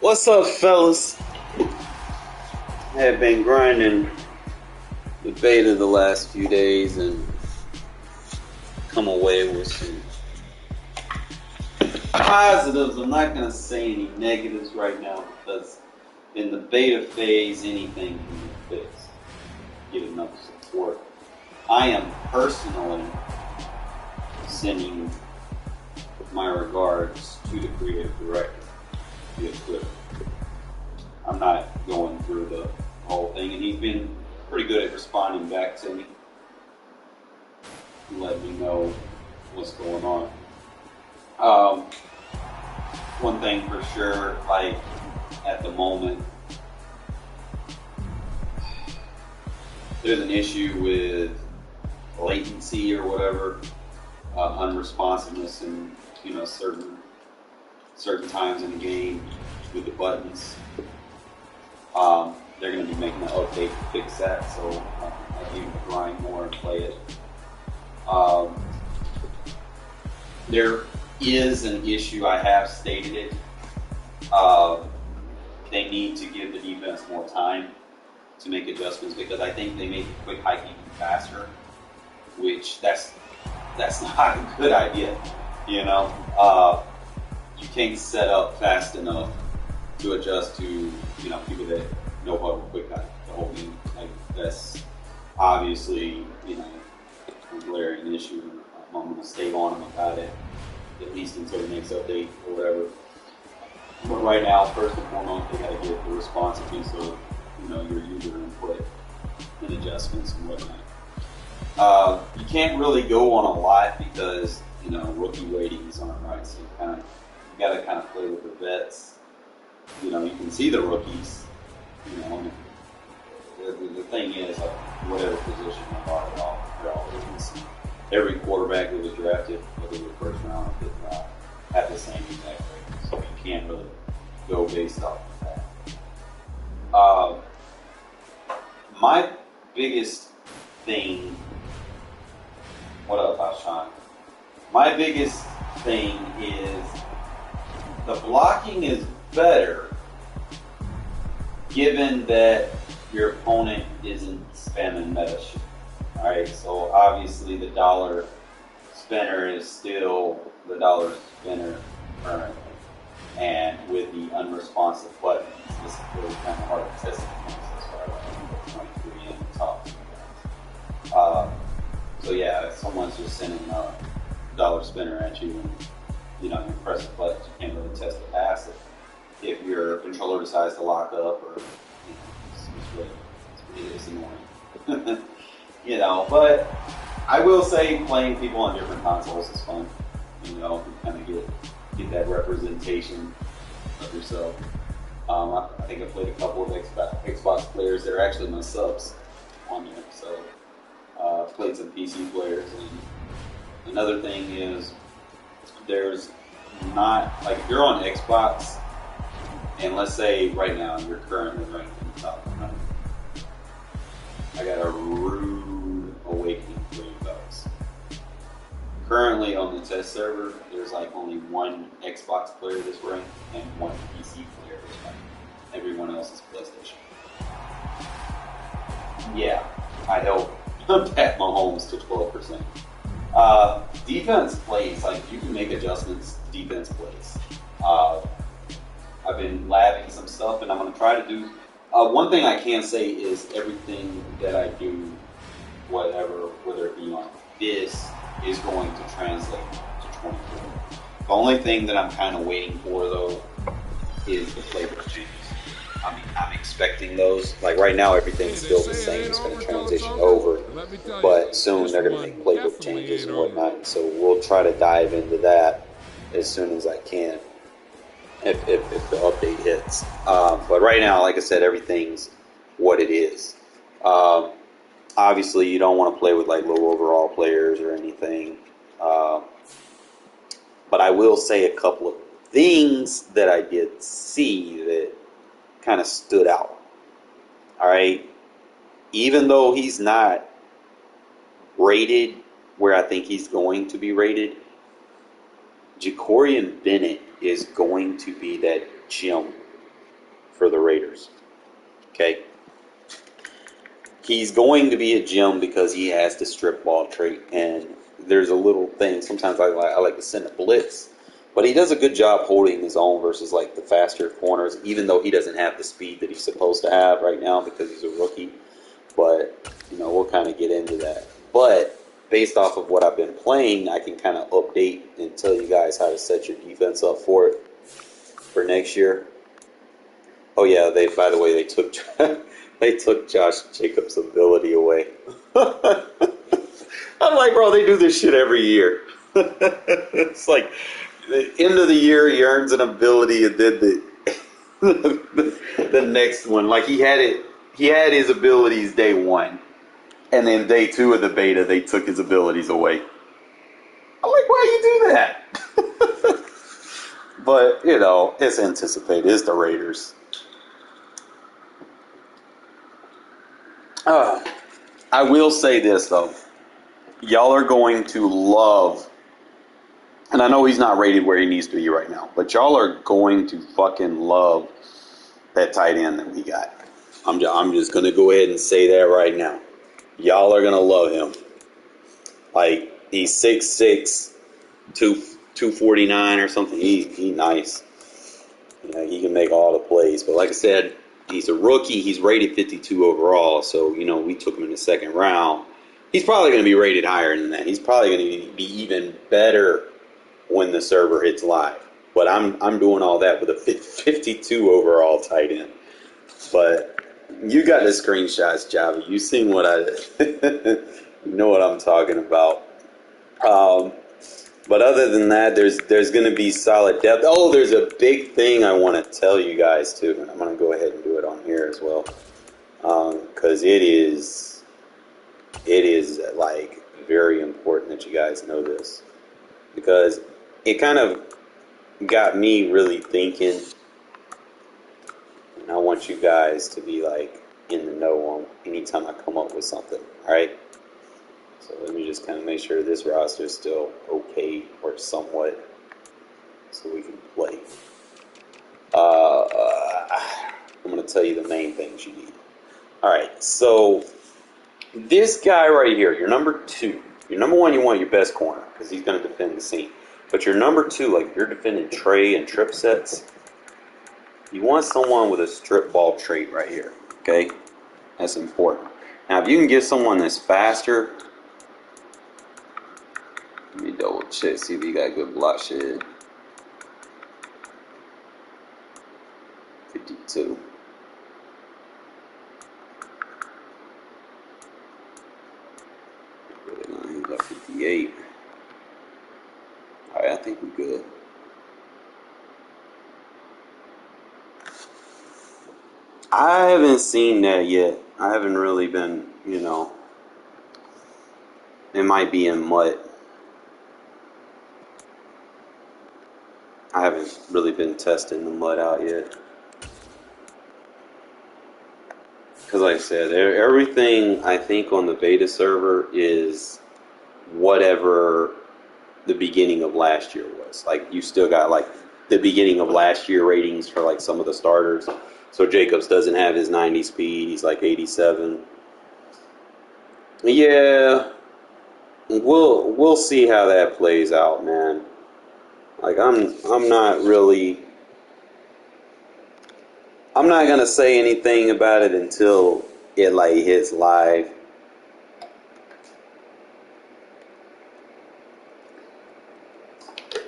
What's up, fellas? I have been grinding the beta the last few days and come away with some positives. I'm not going to say any negatives right now because in the beta phase, anything can be fixed. Get enough support. I am personally sending my regards to the creative director via Twitter. I'm not going through the whole thing, and he's been pretty good at responding back to me, letting me know what's going on. One thing for sure, like at the moment, there's an issue with latency or whatever, unresponsiveness in certain times in the game with the buttons. They're going to be making an update to fix that, so I need to grind more and play it. There is an issue, I have stated it. They need to give the defense more time to make adjustments because I think they make the quick hiking faster, which that's not a good idea. You can't set up fast enough to adjust to people that know how to quick hike the whole game. Like that's obviously a glaring issue. I'm going to stay on them about it at least until the next update or whatever. But right now, first and foremost, they got to get the responsiveness of your user input and adjustments and whatnot. You can't really go on a lot because rookie ratings aren't right, so you got to kind of play with the vets. You can see the rookies. The thing is, like, whatever position they are, they're all looking to see. Every quarterback that was drafted, whether it was first round or fifth round, had the same exact rating, so you can't really go based off of that. My biggest thing, what up, Ashan? My biggest thing is the blocking is better given that your opponent isn't spamming meta shit. Alright, so obviously the dollar spinner is still the dollar spinner currently. And with the unresponsive buttons, this is really kind of hard to test against. That's why I like 23 in the top. So yeah, if someone's just sending a dollar spinner at you and you press the buttons, you can't really test the pass if your controller decides to lock up or it's annoying. But I will say playing people on different consoles is fun. You kind of get that representation of yourself. I think I played a couple of Xbox players. They're actually my subs on there. So I've played some PC players. And another thing is there's not, like, if you're on Xbox, and let's say right now you're currently ranked in the top 100. I got a rude awakening for you folks. Currently on the test server, there's like only one Xbox player that's ranked and one PC player that's ranked. Everyone else is PlayStation. Yeah, I helped Pat Mahomes to 12%. Defense plays, like, you can make adjustments, defense plays. I've been labbing some stuff, and I'm going to try to do. One thing I can say is everything that I do, whether it be on this, is going to translate to 24. The only thing that I'm kind of waiting for, though, is the playbook changes. I'm expecting those. Like right now, everything's still the same. It's going to transition over, but soon they're going to make playbook changes and whatnot. So we'll try to dive into that as soon as I can, if the update hits. But right now, like I said, everything's what it is. Obviously, you don't want to play with like low overall players or anything. But I will say a couple of things that I did see that kind of stood out. All right. Even though he's not rated where I think he's going to be rated, Jacorian Bennett is going to be that gem for the Raiders. Okay? He's going to be a gem because he has the strip ball trait, and there's a little thing. Sometimes I like to send a blitz, but he does a good job holding his own versus like the faster corners, even though he doesn't have the speed that he's supposed to have right now because he's a rookie. But we'll kind of get into that. But based off of what I've been playing, I can kind of update and tell you guys how to set your defense up for it for next year. Oh yeah, by the way, they took they took Josh Jacobs' ability away. I'm like, bro, they do this shit every year. It's like the end of the year, he earns an ability, and then the next one, like he had his abilities day one, and then day two of the beta, they took his abilities away. I'm like, why you do that? But it's anticipated. It's the Raiders. I will say this though, y'all are going to love, and I know he's not rated where he needs to be right now, but y'all are going to fucking love that tight end that we got. I'm just going to go ahead and say that right now. Y'all are going to love him. Like, he's 6'6", 249 or something. He's nice. He can make all the plays. But like I said, he's a rookie. He's rated 52 overall. So, we took him in the second round. He's probably going to be rated higher than that. He's probably going to be even better when the server hits live. But I'm doing all that with a 52 overall tight end. But you got the screenshots, Java. You seen what you know what I'm talking about. But other than that, there's going to be solid depth. Oh, there's a big thing I want to tell you guys too. And I'm going to go ahead and do it on here as well, because it is like very important that you guys know this, because it kind of got me really thinking. And I want you guys to be like in the know on anytime I come up with something. All right. So let me just kind of make sure this roster is still okay or somewhat, so we can play. I'm going to tell you the main things you need. All right. So this guy right here, your number 2. Your number 1, you want your best corner because he's going to defend the scene. But your number 2, like if you're defending tray and trip sets, you want someone with a strip ball trait right here, okay? That's important. Now, if you can get someone that's faster, let me double check, see if you got good block shed. 52. He got 58. All right, I think we're good. I haven't seen that yet. I haven't really been, it might be in mud. I haven't really been testing the mud out yet. Because like I said, everything I think on the beta server is whatever the beginning of last year was. Like, you still got like the beginning of last year ratings for like some of the starters. So Jacobs doesn't have his 90 speed. He's like 87. Yeah, we'll see how that plays out, man. Like, I'm not gonna say anything about it until it like hits live.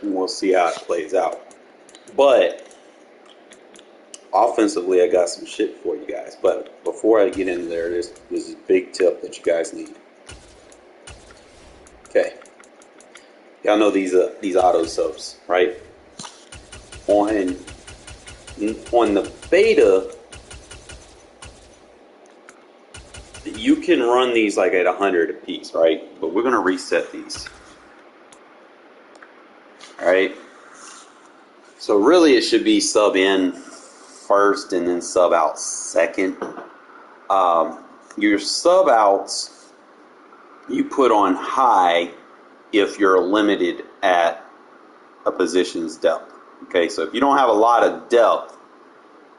And we'll see how it plays out. But offensively, I got some shit for you guys. But before I get into there, there's a big tip that you guys need. Okay, y'all know these auto subs, right? On the beta, you can run these like at 100 a piece, right? But we're gonna reset these. All right. So really, it should be sub in first and then sub out second. Your sub outs you put on high if you're limited at a position's depth. Okay, so if you don't have a lot of depth,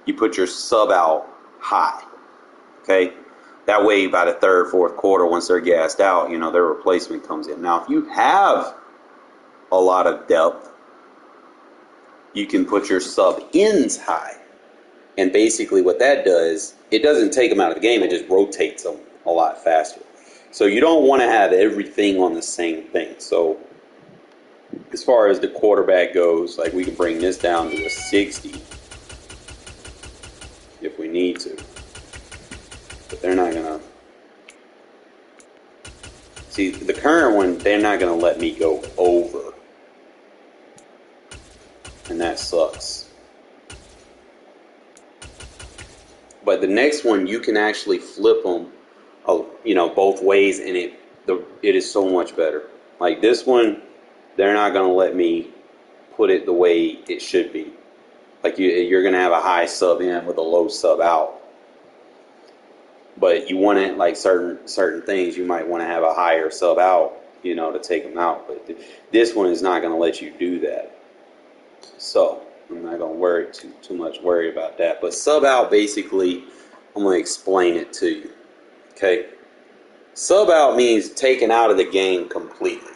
you put your sub out high. Okay? That way, by the third, fourth quarter, once they're gassed out, their replacement comes in. Now, if you have a lot of depth, you can put your sub ins high. And basically what that does, it doesn't take them out of the game, it just rotates them a lot faster. So you don't want to have everything on the same thing. So as far as the quarterback goes, like we can bring this down to a 60 if we need to. But they're not going to. See, the current one, they're not going to let me go over. And that sucks. But the next one, you can actually flip them, both ways, and it is so much better. Like this one, they're not going to let me put it the way it should be. Like you're going to have a high sub in with a low sub out. But you want it like certain things, you might want to have a higher sub out, to take them out. But this one is not going to let you do that. So I'm not going to worry too much about that. But sub out, basically, I'm going to explain it to you. Okay? Sub out means taken out of the game completely.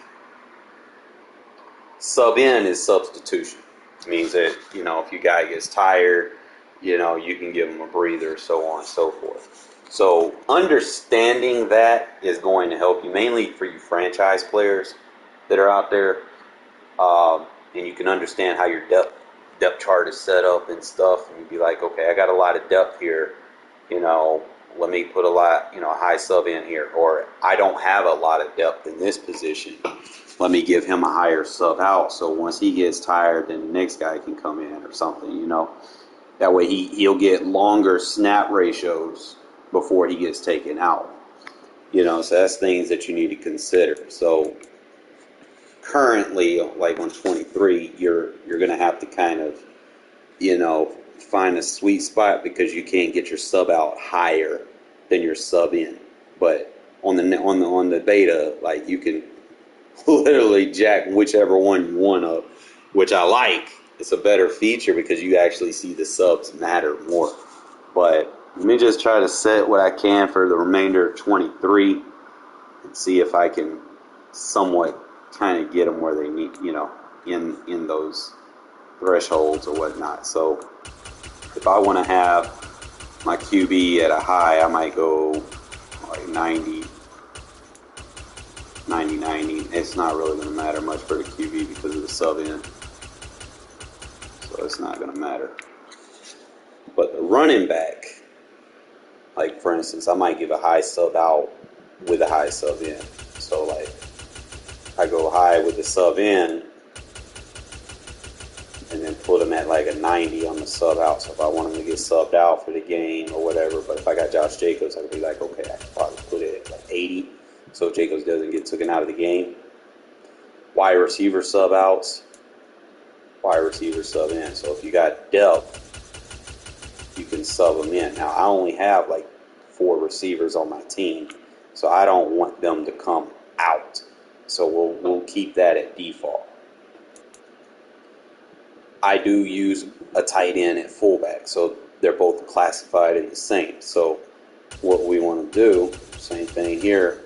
Sub in is substitution. It means that, if your guy gets tired, you can give him a breather, so on and so forth. So understanding that is going to help you, mainly for you franchise players that are out there. And you can understand how your depth chart is set up and stuff, and you'd be like, okay, I got a lot of depth here, let me put a lot, high sub in here, or I don't have a lot of depth in this position, let me give him a higher sub out, so once he gets tired, then the next guy can come in or something, that way he'll get longer snap ratios before he gets taken out, so that's things that you need to consider. So currently, like on 23, you're going to have to kind of, find a sweet spot because you can't get your sub out higher than your sub in. But on the beta, like you can literally jack whichever one you want up, which I like. It's a better feature because you actually see the subs matter more. But let me just try to set what I can for the remainder of 23 and see if I can somewhat kind of get them where they need, in those thresholds or whatnot. So if I want to have my QB at a high, I might go like 90. It's not really going to matter much for the QB because of the sub in. So it's not going to matter. But the running back, like for instance, I might give a high sub out with a high sub in. So like I go high with the sub in and then put them at like a 90 on the sub out. So if I want them to get subbed out for the game or whatever, but if I got Josh Jacobs, I could be like, okay, I could probably put it at like 80 so Jacobs doesn't get taken out of the game. Wide receiver sub outs, wide receiver sub in. So if you got depth, you can sub them in. Now I only have like 4 receivers on my team, so I don't want them to come out. So we'll keep that at default. I do use a tight end at fullback, so they're both classified as the same. So what we want to do, same thing here,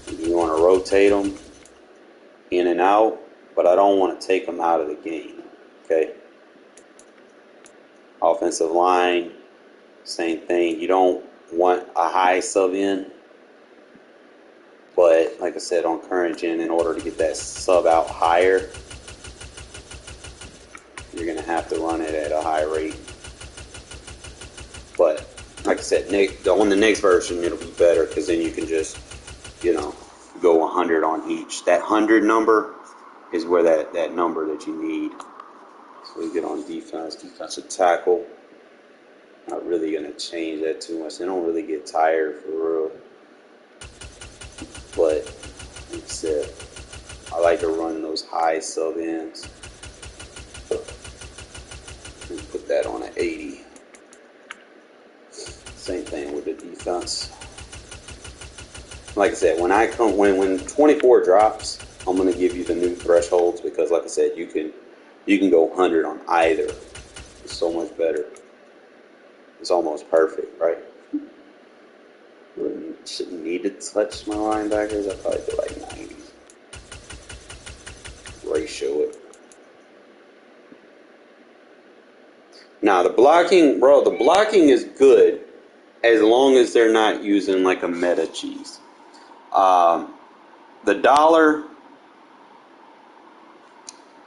you want to rotate them in and out, but I don't want to take them out of the game, okay? Offensive line, same thing. You don't want a high sub in, but like I said, on current gen, in order to get that sub out higher, you're going to have to run it at a high rate. But like I said, on the next version, it'll be better because then you can just, go 100 on each. That 100 number is where that number that you need. So we get on defensive tackle. Not really going to change that too much. They don't really get tired for real. But like I said, I like to run those high sub ins. Put that on an 80. Same thing with the defense. Like I said, when 24 drops, I'm gonna give you the new thresholds because, like I said, you can go 100 on either. It's so much better. It's almost perfect, right? Shouldn't need to touch my linebackers. I probably do like 90. Ratio it. Now the blocking, bro, the blocking is good as long as they're not using like a meta cheese. The dollar,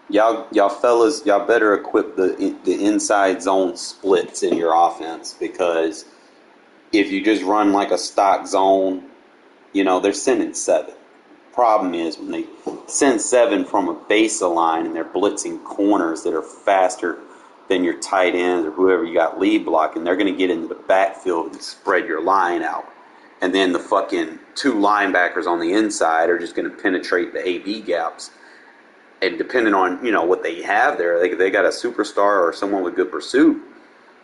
y'all fellas, y'all better equip the inside zone splits in your offense, because if you just run like a stock zone, you know, they're sending 7. Problem is when they send 7 from a baseline and they're blitzing corners that are faster than your tight ends or whoever you got lead blocking, they're going to get into the backfield and spread your line out. And then the fucking 2 linebackers on the inside are just going to penetrate the AB gaps. And depending on, you know, what they have there, they got a superstar or someone with good pursuit,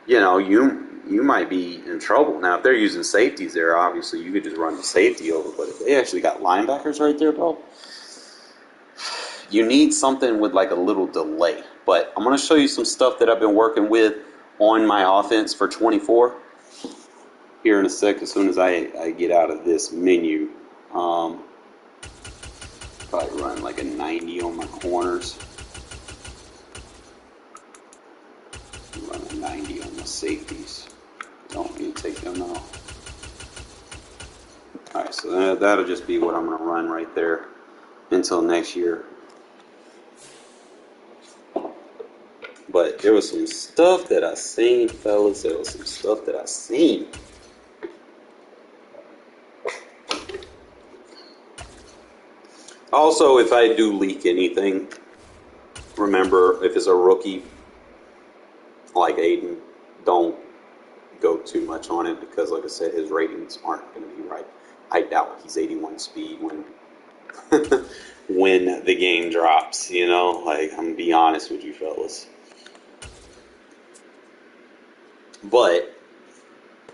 you know, you might be in trouble. Now, if they're using safeties there, obviously you could just run the safety over. But if they actually got linebackers right there, bro, you need something with like a little delay. But I'm going to show you some stuff that I've been working with on my offense for 24 here in a sec, as soon as I get out of this menu. Probably run like a 90 on my corners. Run a 90 on my safeties. Don't need to take them out. Alright, so that'll just be what I'm going to run right there until next year. But there was some stuff that I seen, fellas. There was some stuff that I seen. Also, if I do leak anything, remember, if it's a rookie like Aiden, don't go too much on it, because, like I said, his ratings aren't going to be right. I doubt he's 81 speed when when the game drops, you know? Like, I'm going to be honest with you, fellas. But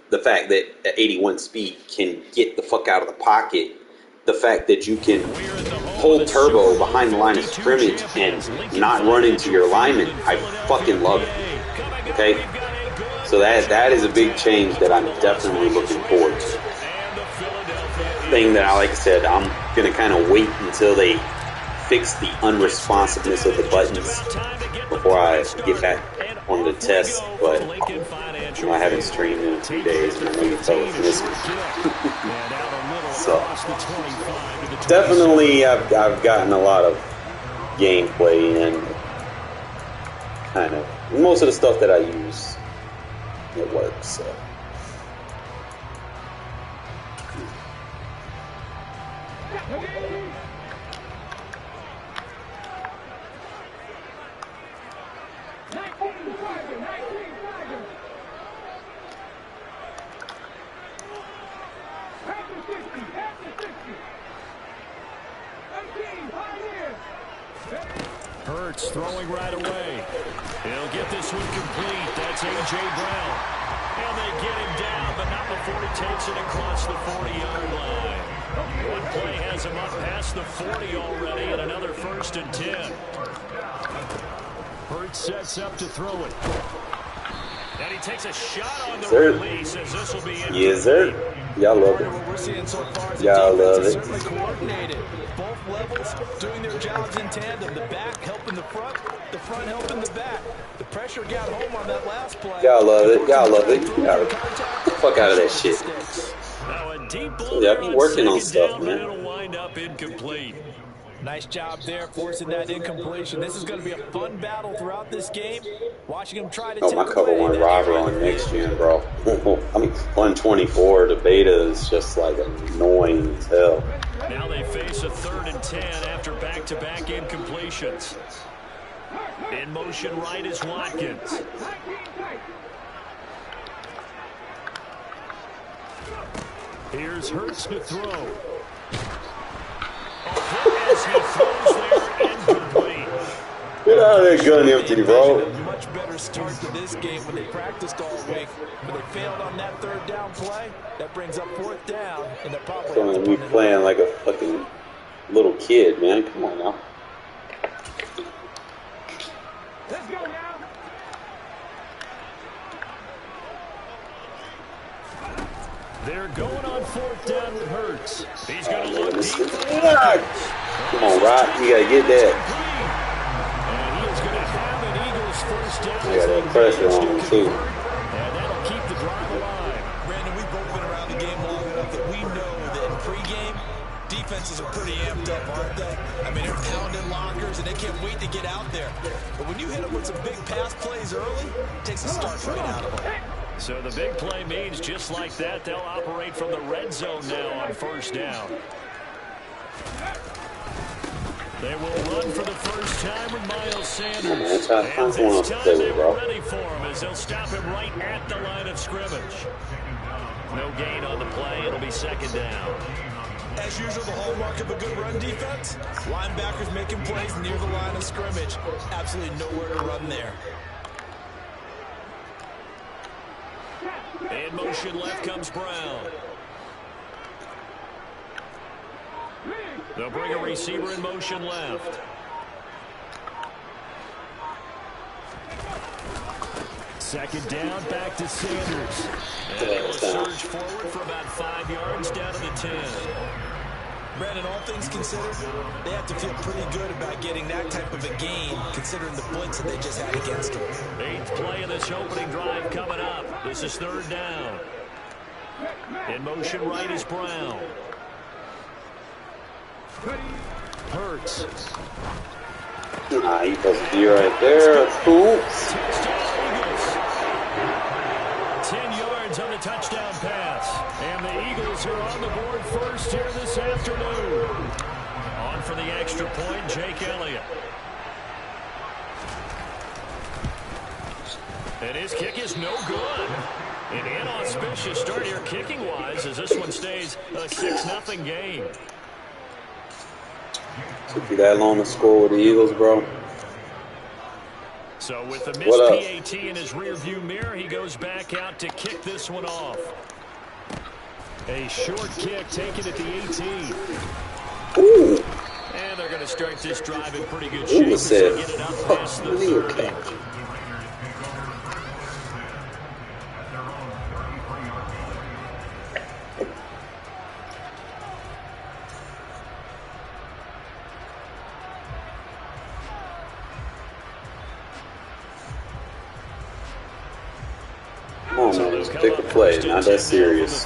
the fact that at 81 speed can get the fuck out of the pocket, the fact that you can hold turbo behind the line of scrimmage and not run into your lineman, I fucking love it. Okay? So that is a big change that I'm definitely looking forward to. Thing that, like I said, I'm going to kind of wait until they fix the unresponsiveness of the buttons before I get back on the test. But you know, I haven't streamed in 2 days, and I know you fellas miss me. So definitely, I've gotten a lot of gameplay, and kind of most of the stuff that I use, it works. So. Hurts throwing right away. He'll get this one complete. That's A.J. Brown. And they get him down, but not before he takes it across the 40-yard line. One play has him up past the 40 already, and another 1st and 10. Hurts sets up to throw it. And he takes a shot on the release, as this will be incomplete. Yes, sir. Y'all love it. What we're seeing so far is Y'all love it. certainly coordinated. Both levels doing their jobs in tandem. The back helping the front helping the back. The pressure got home on that last play. Y'all love it. Y'all love it. Y'all get the fuck out of that shit. Now a deep Yeah, I be working on stuff, man. It'll wind up incomplete. Nice job there, forcing that incompletion. This is going to be a fun battle throughout this game. Watching him try to Oh, my take cover away one that rival area. on next gen, bro. I mean, 124. The beta is just like annoying as hell. Now they face a 3rd and 10 after back-to-back incompletions. In motion right is Watkins. Here's Hurts to throw. As he throws there, incomplete. Get out of that gun empty, bro. A much better start to this game when they practiced all week, but they failed on that 3rd down play. That brings up 4th down, and they're probably So we playing like a fucking little kid, man. Come on now. Let's go now. They're going on 4th down with Hurts. He's going to look deep for Come on, Rock. You got to get that. And he is going to have an Eagles 1st down. You got that pressure on him, too. And that'll keep the drive alive. Brandon, we've both been around the game long enough that we know that in pregame, defenses are pretty amped up, aren't they? I mean, they're pounding lockers, and they can't wait to get out there. But when you hit them with some big pass plays early, it takes a start right out of them. So the big play means just like that, they'll operate from the red zone now on 1st down. They will run for the first time with Miles Sanders. And this time they were ready for him as they'll stop him right at the line of scrimmage. No gain on the play. It'll be 2nd down. As usual, the hallmark of a good run defense, linebackers making plays near the line of scrimmage. Absolutely nowhere to run there. In motion left comes Brown. They'll bring a receiver in motion left. Second down, back to Sanders. And they will surge forward for about 5 yards down to the 10. Brandon, all things considered, they have to feel pretty good about getting that type of a gain, considering the blitz that they just had against them. 8th play of this opening drive coming up. This is 3rd down. In motion right is Brown. Hurts. He supposed to be right there. Oops. 10 yards on the touchdown pass. And the Eagles are on the board first here this afternoon. On for the extra point, Jake Elliott. And his kick is no good. An inauspicious start here kicking-wise as this one stays a 6-0 game. Took you that long to score with the Eagles, bro. So with the missed PAT in his rearview mirror, he goes back out to kick this one off. A short kick taken at the 18. Ooh. And they're going to start this drive in pretty good shape as they get it up past the 30. Pick a play, not that serious.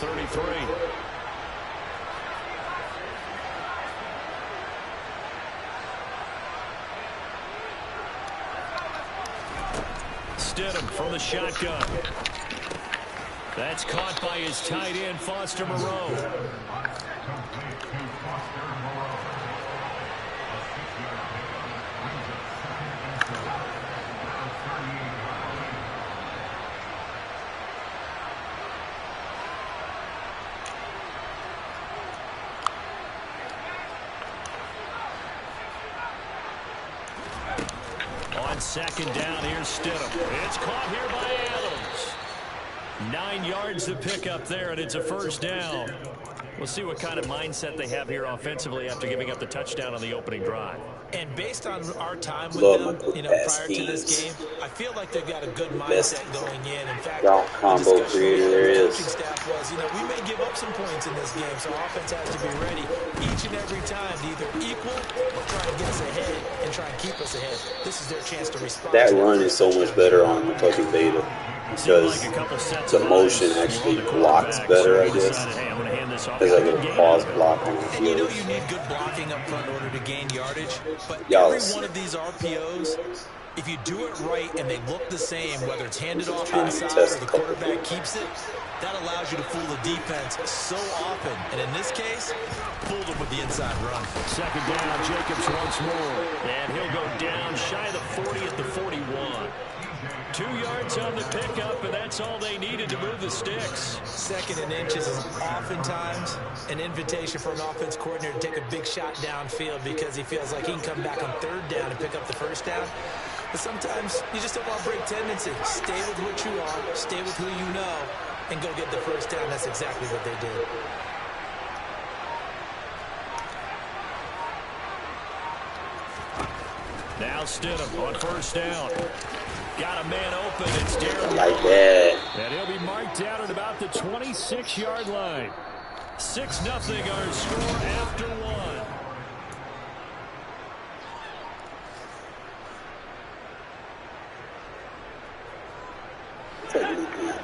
Stidham from the shotgun. That's caught by his tight end, Foster Moreau. On 2nd down, here's Stidham. It's caught here by Adams. 9 yards to pick up there, and it's a 1st down. We'll see what kind of mindset they have here offensively after giving up the touchdown on the opening drive. And based on our time with them, prior to this game, I feel like they've got a good mindset going in. In fact, combo creator there is. The coaching staff was, we may give up some points in this game, so our offense has to be ready each and every time to either equal or try to get us ahead and try and keep us ahead. This is their chance to respond. That run is so much better on the fucking beta because the motion actually blocks better, I guess. There's like a pause block on the field. You need good blocking up front in order to gain yardage, but every one of these RPOs, if you do it right and they look the same, whether it's handed off inside or the quarterback keeps it, that allows you to fool the defense so often. And in this case, fooled them with the inside run. 2nd down, Jacobs once more. And he'll go down shy of the 40 at the 41. 2 yards on the pickup, and that's all they needed to move the sticks. 2nd and inches is oftentimes an invitation for an offense coordinator to take a big shot downfield because he feels like he can come back on 3rd down and pick up the 1st down. But sometimes you just don't want to break tendency. Stay with what you are, stay with who you know, and go get the 1st down. That's exactly what they did. Now Stidham on 1st down. Got a man open. It's Darren. Like that. And he'll be marked down at about the 26-yard line. 6-0 our score after one.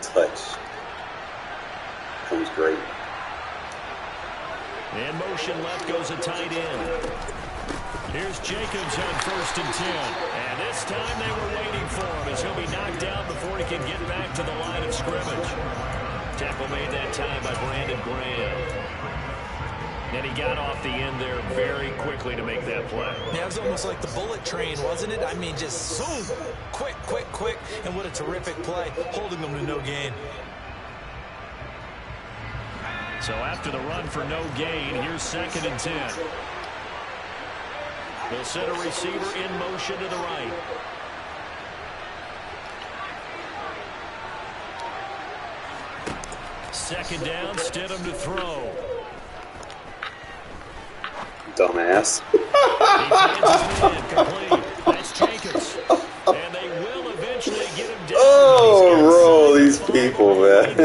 Touch. Comes great. And motion left goes a tight end. Here's Jacobs on 1st and 10. And this time they were waiting for him as he'll be knocked down before he can get back to the line of scrimmage. Tackle made that time by Brandon Graham. And he got off the end there very quickly to make that play. Yeah, it was almost like the bullet train, wasn't it? I mean, just zoom, quick, quick, quick. And what a terrific play, holding them to no gain. So after the run for no gain, here's 2nd and 10. They'll set a receiver in motion to the right. Second down, Stidham to throw. Dumbass. That's Jacobs. And they will eventually get him down. Oh, roll these people, man.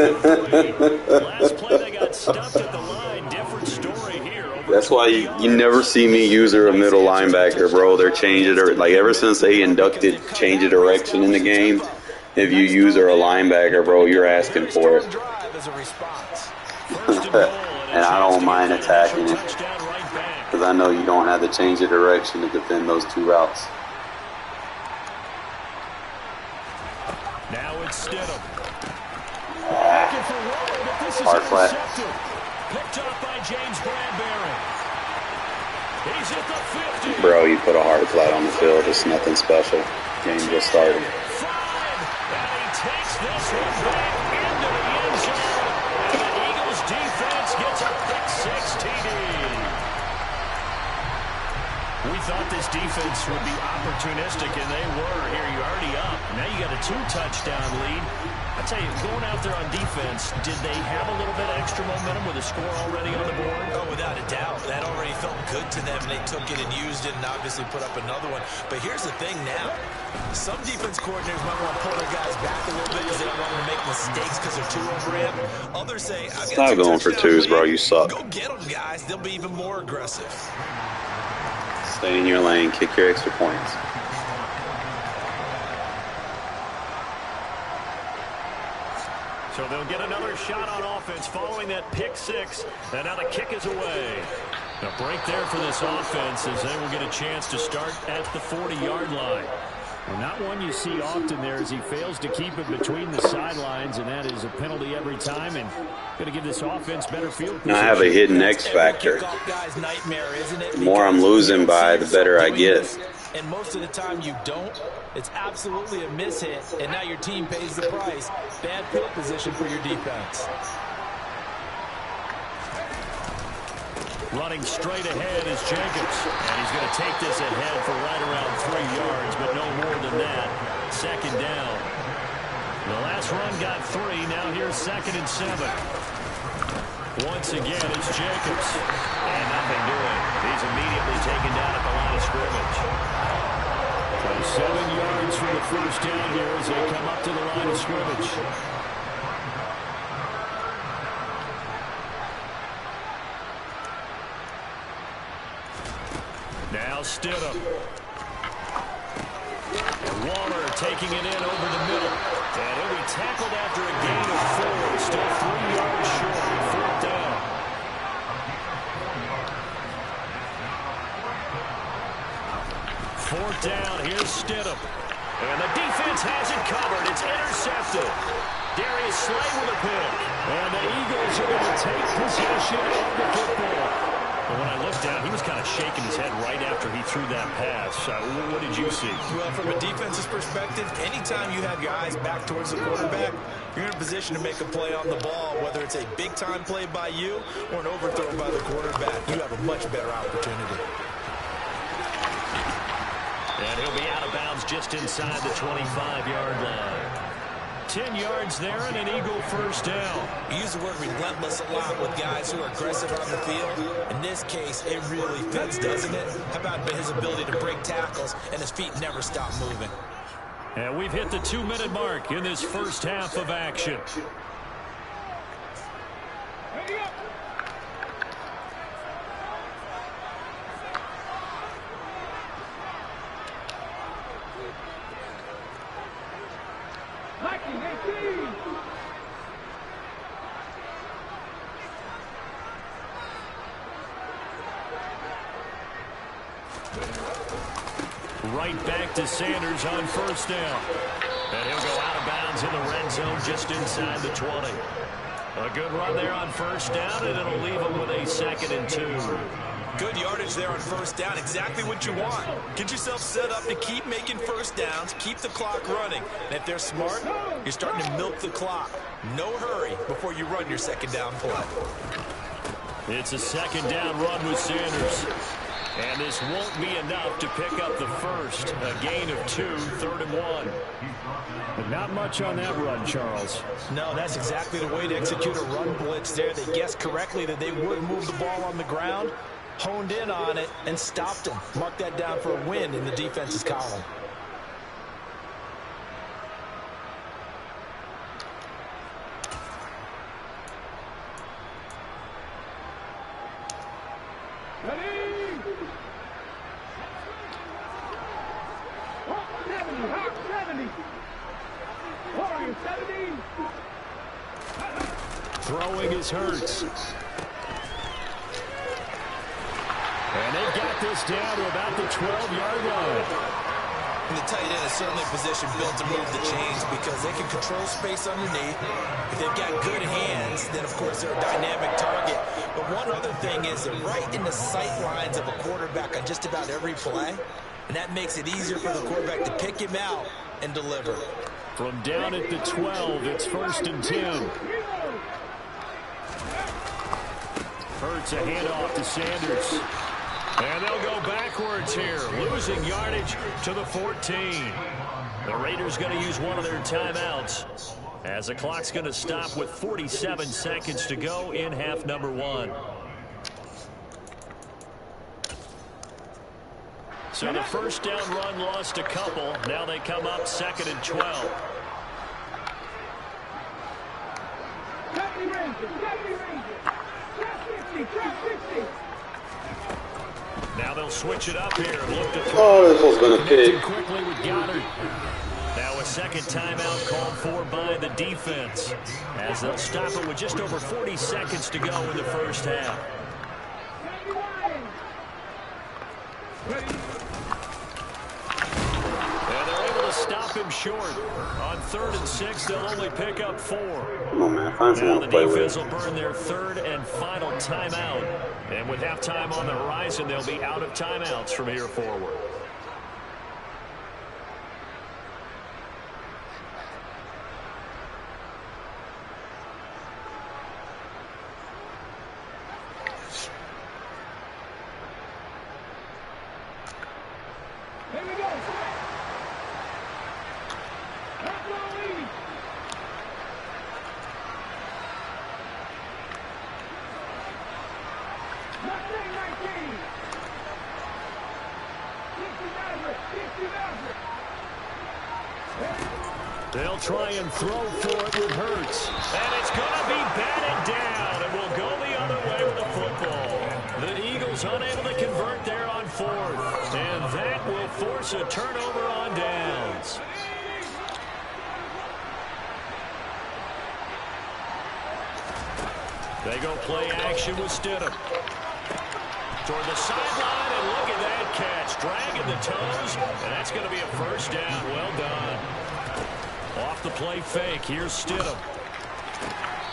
Last play they got stumped at the line. Different story here. That's why you never see me use a middle linebacker, bro. They're changing it. Like, ever since they inducted change of direction in the game, if you use her a linebacker, bro, you're asking for it. And I don't mind attacking it, because I know you don't have to change the direction to defend those two routes. Now it's Stidham. Hard flat. Picked up by James Bradbury. He's at the 50. Bro, you put a hard flat on the field. It's nothing special. Game just started. 5. And he takes this one back into the end zone. And the Eagles defense gets a pick 6 TD. We thought this defense would be opportunistic, and they were. Here, you're already up. Now you got a 2-touchdown lead. I tell you, going out there on defense, did they have a little bit of extra momentum with a score already on the board? Oh, without a doubt. That already felt good to them. They took it and used it and obviously put up another one. But here's the thing now. Some defense coordinators might want to pull their guys back a little bit because they don't want them to make mistakes because they're too overhand. Others say, stop going for twos, bro. You suck. Go get them, guys. They'll be even more aggressive. Stay in your lane. Kick your extra points. So they'll get another shot on offense following that pick 6. And now the kick is away. A break there for this offense as they will get a chance to start at the 40-yard line. Well, not one you see often there as he fails to keep it between the sidelines, and that is a penalty every time, and going to give this offense better field position. I have a hidden X factor. The more I'm losing by, the better I get. And most of the time you don't. It's absolutely a mishit, and now your team pays the price. Bad field position for your defense. Running straight ahead is Jacobs. And he's going to take this ahead for right around 3 yards, but no more than that. Second down. The last run got 3. Now here's 2nd and 7. Once again, it's Jacobs. And nothing doing. He's immediately taken down at the line of scrimmage. So 7 yards for the first down here as they come up to the line of scrimmage. Now Stidham. And Waller taking it in over the middle. And he'll be tackled after a gain of 4. Still 3 yards short. 4th down. Fourth down. Here's Stidham. And the defense has it covered. It's intercepted. Darius Slay with a pick. And the Eagles are going to take possession of the football. But when I looked down, he was kind of shaking his head right after he threw that pass. What did you see? Well, from a defense's perspective, anytime you have your eyes back towards the quarterback, you're in a position to make a play on the ball, whether it's a big-time play by you or an overthrow by the quarterback. You have a much better opportunity. And he'll be out of bounds just inside the 25-yard line. 10 yards there and an Eagle first down. You use the word relentless a lot with guys who are aggressive on the field. In this case, it really fits, doesn't it? How about his ability to break tackles and his feet never stop moving? And we've hit the 2-minute mark in this first half of action. Right back to Sanders on first down. And he'll go out of bounds in the red zone just inside the 20. A good run there on first down, and it'll leave him with a 2nd and 2. Good yardage there on first down. Exactly what you want. Get yourself set up to keep making first downs, keep the clock running. And if they're smart, you're starting to milk the clock. No hurry before you run your 2nd down play. It's a 2nd down run with Sanders. And this won't be enough to pick up the first. A gain of 2, 3rd and 1. But not much on that run, Charles. No, that's exactly the way to execute a run blitz there. They guessed correctly that they would move the ball on the ground, honed in on it, and stopped them. Mark that down for a win in the defense's column. Throwing is Hurts. And they've got this down to about the 12-yard line. And the tight end is certainly a position built to move the chains because they can control space underneath. If they've got good hands, then, of course, they're a dynamic target. But one other thing is they're right in the sight lines of a quarterback on just about every play. And that makes it easier for the quarterback to pick him out and deliver. From down at the 12, it's 1st and 10. Hurts a handoff to Sanders. And they'll go backwards here, losing yardage to the 14. The Raiders going to use one of their timeouts as the clock's going to stop with 47 seconds to go in half number 1. So the first down run lost a couple. Now they come up 2nd and 12. Now they'll switch it up here and look to throw. Oh, this was going to pick. Quickly with Goddard. Now a 2nd timeout called for by the defense as they'll stop it with just over 40 seconds to go in the first half. And they're able to stop him short. On 3rd and 6, they'll only pick up 4. Come on, man. Find Now someone the to play defense with. will burn their 3rd and final timeout. And with halftime on the horizon, they'll be out of timeouts from here forward. They'll try and throw for it with Hurts. And it's going to be batted down and will go the other way with the football. The Eagles unable to convert there on 4th. And that will force a turnover on downs. They go play action with Stidham. Toward the sideline, and look at that catch. Dragging the toes, and that's going to be a first down. Well done. Off the play fake, here's Stidham.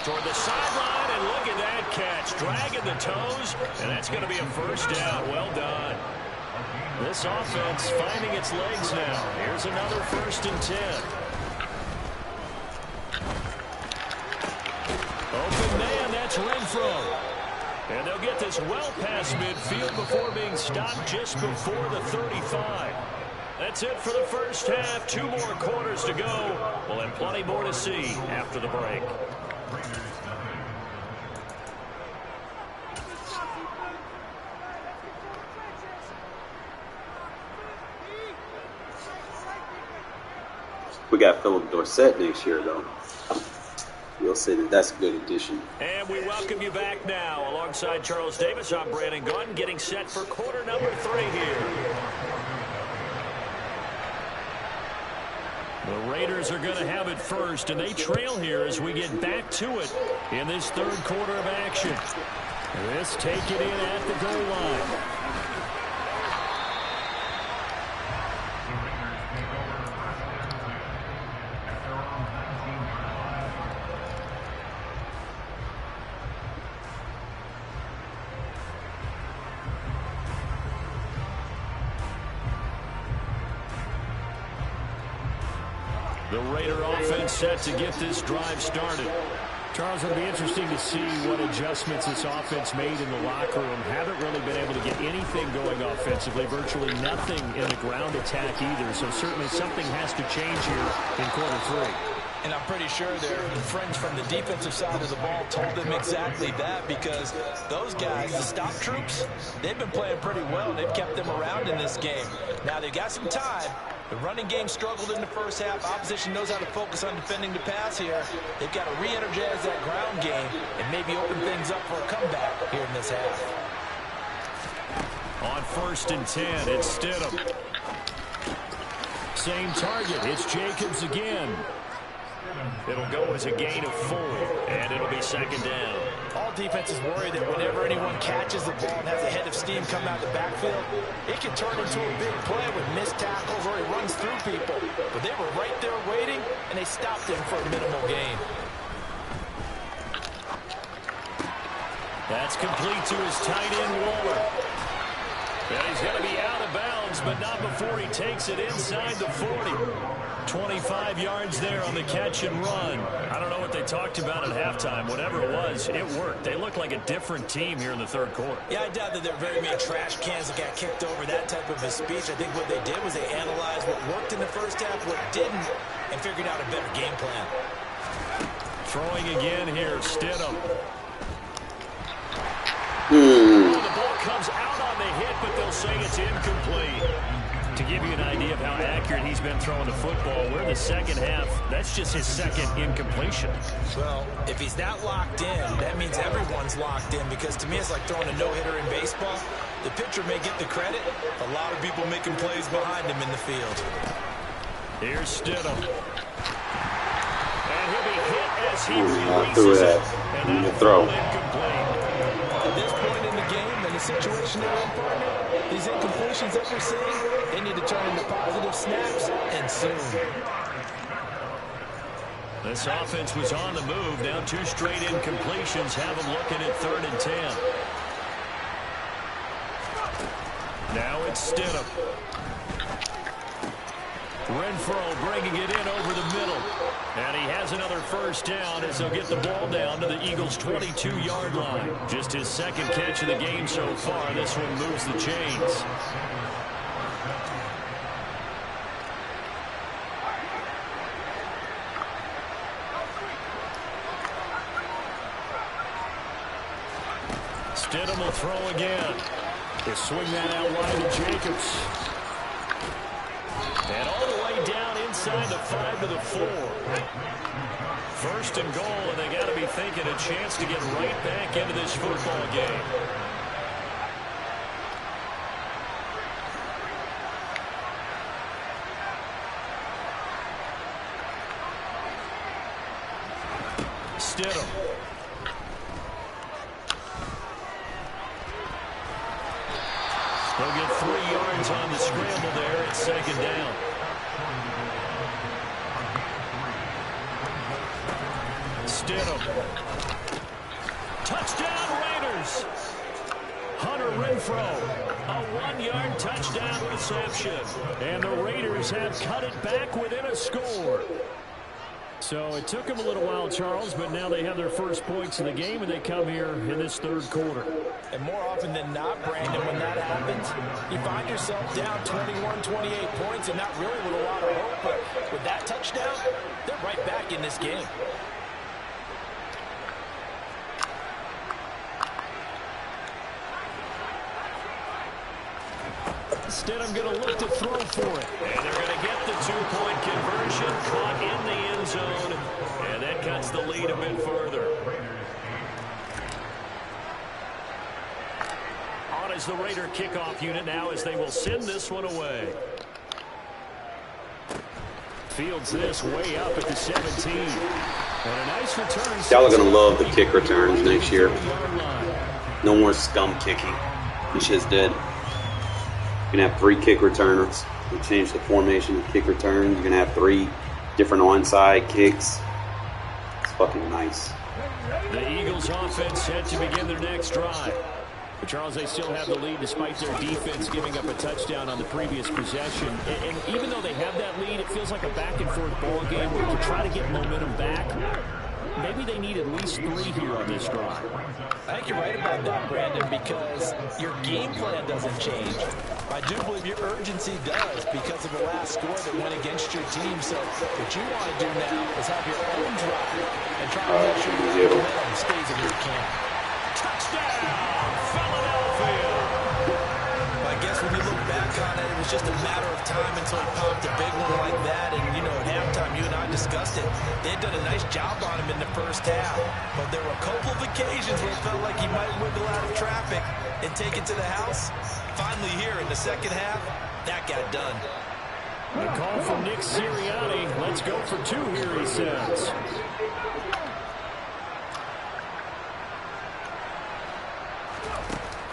Toward the sideline, and look at that catch. Dragging the toes, and that's going to be a first down. Well done. This offense finding its legs now. Here's another 1st and 10. Open man, that's Renfro. And they'll get this well past midfield before being stopped just before the 35. That's it for the first half. 2 more quarters to go. We'll have plenty more to see after the break. We got Philip Dorsett next year, though. We'll Kansas City. That's a good addition. And we welcome you back now. Alongside Charles Davis, I'm Brandon Gunn, getting set for quarter number 3 here. The Raiders are going to have it first, and they trail here as we get back to it in this third quarter of action. This take it in at the goal line. The Raider offense set to get this drive started. Charles, it'll be interesting to see what adjustments this offense made in the locker room. Haven't really been able to get anything going offensively, virtually nothing in the ground attack either. So certainly something has to change here in quarter 3. And I'm pretty sure their friends from the defensive side of the ball told them exactly that, because those guys, the stop troops, they've been playing pretty well. They've kept them around in this game. Now they've got some time. The running game struggled in the first half. Opposition knows how to focus on defending the pass here. They've got to re-energize that ground game and maybe open things up for a comeback here in this half. On 1st and 10, it's Stidham. Same target. It's Jacobs again. It'll go as a gain of 4, and it'll be 2nd down. All defenses worry that whenever anyone catches the ball and has a head of steam come out the backfield, it can turn into a big play with missed tackles or he runs through people. But they were right there waiting, and they stopped him for a minimal gain. That's complete to his tight end, Waller. And he's going to be out of bounds, but not before he takes it inside the 40. 25 yards there on the catch and run. I don't know what they talked about at halftime. Whatever it was, it worked. They look like a different team here in the third quarter. Yeah, I doubt that there are very many trash cans that got kicked over, that type of a speech. I think what they did was they analyzed what worked in the first half, what didn't, and figured out a better game plan. Throwing again here, Stidham. The ball comes out on the hit, but they'll say it's incomplete. To give you an idea of how accurate he's been throwing the football, we're in the second half. That's just his second incompletion. Well, if he's that locked in, that means everyone's locked in, because to me it's like throwing a no-hitter in baseball. The pitcher may get the credit. A lot of people making plays behind him in the field. Here's Stidham. And he'll be hit as he releases it. And that'll throw incomplete. At this point in the game, and the situation they're in, partner, these incompletions that we're seeing, they need to turn into positive snaps, and soon. This offense was on the move. Now 2 straight incompletions have them looking at 3rd and 10. Now it's Stidham. Renfro bringing it in over the middle. And he has another first down as they'll get the ball down to the Eagles' 22-yard line. Just his second catch of the game so far. This one moves the chains. Stidham will throw again. They swing that out wide to Jacobs. And all the way down inside the 5 to the 4. 1st and goal, and they got to be thinking a chance to get right back into this football game. Stidham. They'll get 3 yards on the scramble there. It's 2nd down. Stidham. Touchdown, Raiders. Hunter Renfro. A 1-yard touchdown reception. And the Raiders have cut it back within a score. So it took them a little while, Charles, but now they have their first points of the game, and they come here in this third quarter. And more often than not, Brandon, when that happens, you find yourself down 21, 28 points and not really with a lot of hope. But with that touchdown, they're right back in this game. Stidham going to look to throw for it. And they're going to get the 2-point conversion, caught in the end zone, and that cuts the lead a bit further. On is the Raider kickoff unit now as they will send this one away. Fields this way up at the 17. And a nice return. Y'all are going to love the kick returns next year. No more scum kicking. This shit's dead. You're going to have 3 kick returners. We changed the formation of kick returns. You're going to have 3 different onside kicks. It's fucking nice. The Eagles offense set to begin their next drive. But Charles, they still have the lead despite their defense giving up a touchdown on the previous possession. And even though they have that lead, it feels like a back-and-forth ball game where to try to get momentum back, maybe they need at least 3 here on this drive. I think you're right about that, Brandon, because your game plan doesn't change. I do believe your urgency does because of the last score that went against your team. So what you want to do now is have your own drive and try to make sure your momentum stays in your camp. Touchdown, Philadelphia. I guess when you look back on it, it was just a matter of time until he popped a big one like that. And, you know, at halftime, you and I discussed it. They had done a nice job on him in the first half. But there were a couple of occasions where it felt like he might wiggle out of traffic and take it to the house. Finally here in the second half, that got done. The call from Nick Sirianni. Let's go for 2 here, he says.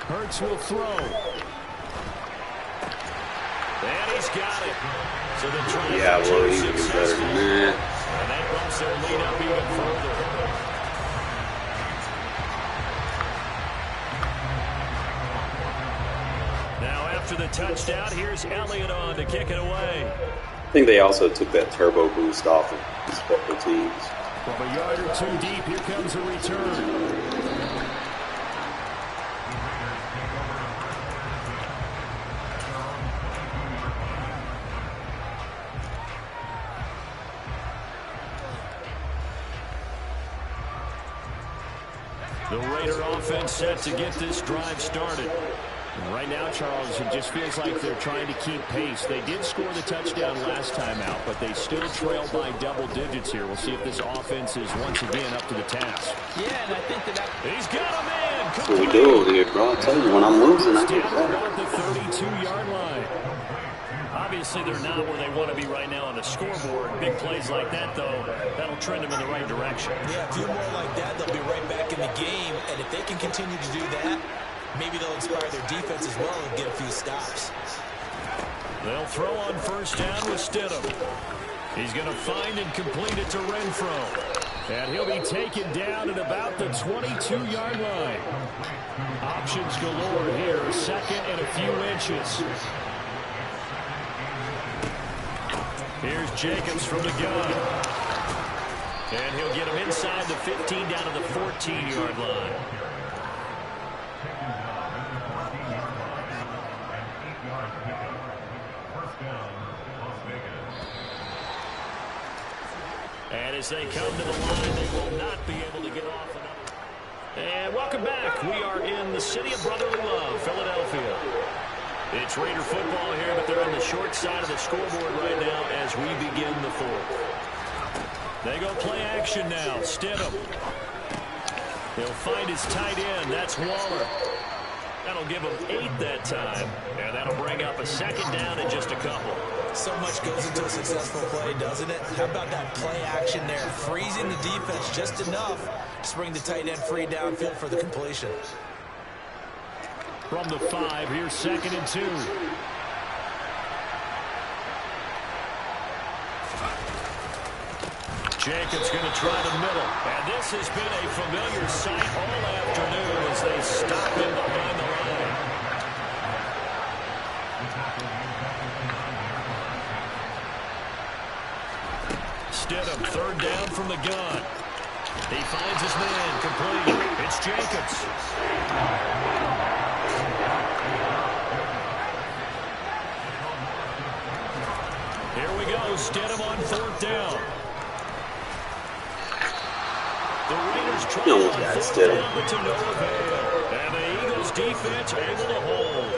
Hurts will throw. And he's got it. So the try Yeah, well, you can do better than that. And that bumps their lead up even further. Now after the touchdown, here's Elliott on to kick it away. I think they also took that turbo boost off of special teams. From a yard or 2 deep, here comes a return. The Raider offense set to get this drive started. And right now, Charles, it just feels like they're trying to keep pace. They did score the touchdown last time out, but they still trail by double digits here. We'll see if this offense is once again up to the task. Yeah, and I think that He's got a man. That's what we do over here, bro. I tell you, when I'm losing, I get better. Down the 32-yard line. Obviously, they're not where they want to be right now on the scoreboard. Big plays like that, though, that'll trend them in the right direction. Yeah, a few more like that, they'll be right back in the game. And if they can continue to do that, maybe they'll inspire their defense as well and get a few stops. They'll throw on first down with Stidham. He's going to find and complete it to Renfro. And he'll be taken down at about the 22-yard line. Options galore here, 2nd and a few inches. Here's Jacobs from the gun. And he'll get him inside the 15 down to the 14-yard line. And as they come to the line, they will not be able to get off another. And welcome back. We are in the city of brotherly love, Philadelphia. It's Raider football here, but they're on the short side of the scoreboard right now as we begin the 4th. They go play action now. Stidham. He'll find his tight end. That's Waller. That'll give him 8 that time. And that'll bring up a 2nd down in just a couple. So much goes into a successful play, doesn't it? How about that play action there? Freezing the defense just enough to bring the tight end free downfield for the completion. From the 5, here's 2nd and 2. Jacobs going to try the middle. And this has been a familiar sight all afternoon as they stop him behind the line. Stidham, 3rd down from the gun. He finds his man, complete. It's Jacobs. Here we go, Stidham on 4th down. The Raiders try on 4th down, but to no avail. And the Eagles defense able to hold.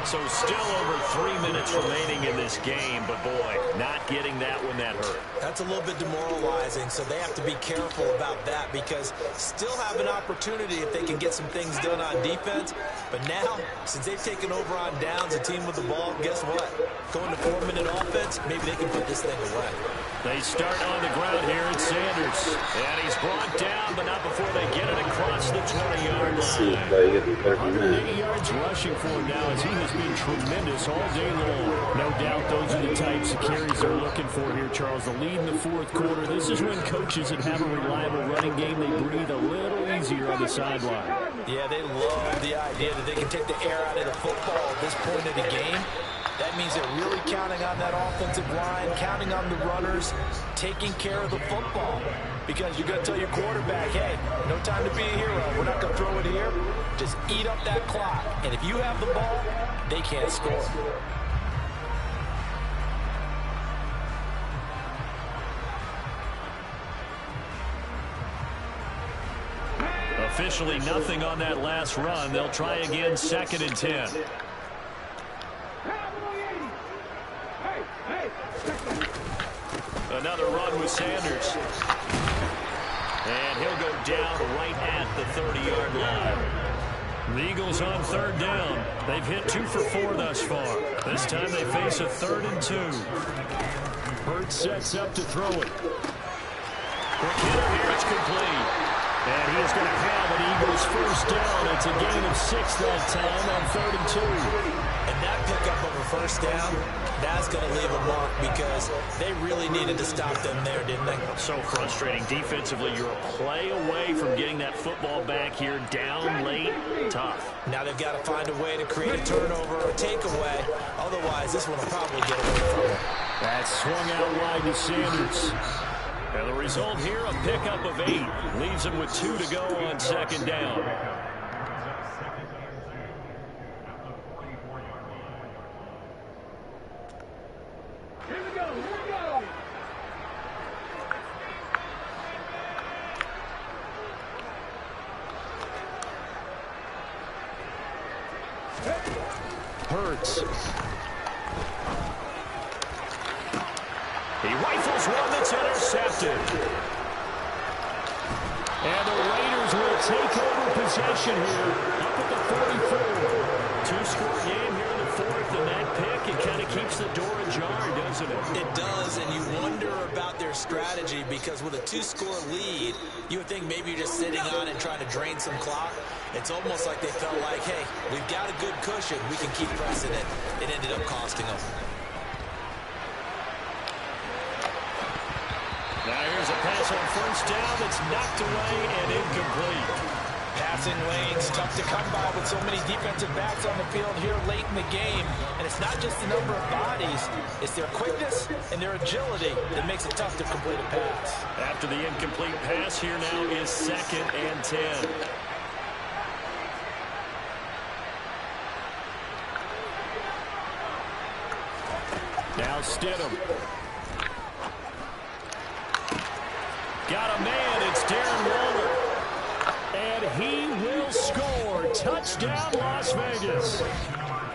So still over 3 minutes remaining in this game, but boy, not getting that one that hurt. That's a little bit demoralizing, so they have to be careful about that because still have an opportunity if they can get some things done on defense. But now, since they've taken over on downs, a team with the ball, guess what? Going to 4-minute offense, maybe they can put this thing away. They start on the ground here at Sanders. And he's brought down, but not before they get it across the 20-yard line. 180 yards rushing for him now as he has been tremendous all day long. No doubt those are the types of carries they're looking for here, Charles. The lead in the fourth quarter. This is when coaches that have a reliable running game, they breathe a little easier on the sideline. Yeah, they love the idea that they can take the air out of the football at this point of the game. That means they're really counting on that offensive line, counting on the runners, taking care of the football. Because you're going to tell your quarterback, hey, no time to be a hero. We're not going to throw it here. Just eat up that clock. And if you have the ball, they can't score. Officially nothing on that last run. They'll try again, 2nd and 10. Another run with Sanders. And he'll go down right at the 30-yard line. The Eagles on 3rd down. They've hit 2 for 4 thus far. This time they face a 3rd and 2. Hurts sets up to throw it. McKinnon here, it's complete. And he is going to have an Eagles first down. It's a gain of 6 that time on 3rd and 2. And that pickup of a first down, that's going to leave a mark because they really needed to stop them there, didn't they? So frustrating. Defensively, you're a play away from getting that football back here down late. Tough. Now they've got to find a way to create a turnover or takeaway. Otherwise, this one will probably get away from them. That's swung out wide to Sanders. And the result here, a pickup of 8. Leaves them with 2 to go on 2nd down. Here we go, here we go. Hurts. He rifles one that's intercepted. And the Raiders will take over possession here up at the 44. 2-score game here in the 4th, and that pick, it kind of keeps the door ajar, doesn't it? It does, and you wonder about their strategy because with a 2-score lead, you would think maybe you're just sitting on and trying to drain some clock. It's almost like they felt like, hey, we've got a good cushion. We can keep pressing it. It ended up costing them. Now here's a pass on first down that's knocked away and incomplete. Passing lanes, tough to come by with so many defensive backs on the field here late in the game. And it's not just the number of bodies, it's their quickness and their agility that makes it tough to complete a pass. After the incomplete pass, here now is 2nd and 10. Now Stidham. Got a man, it's Darren Waller. And he will score. Touchdown, Las Vegas.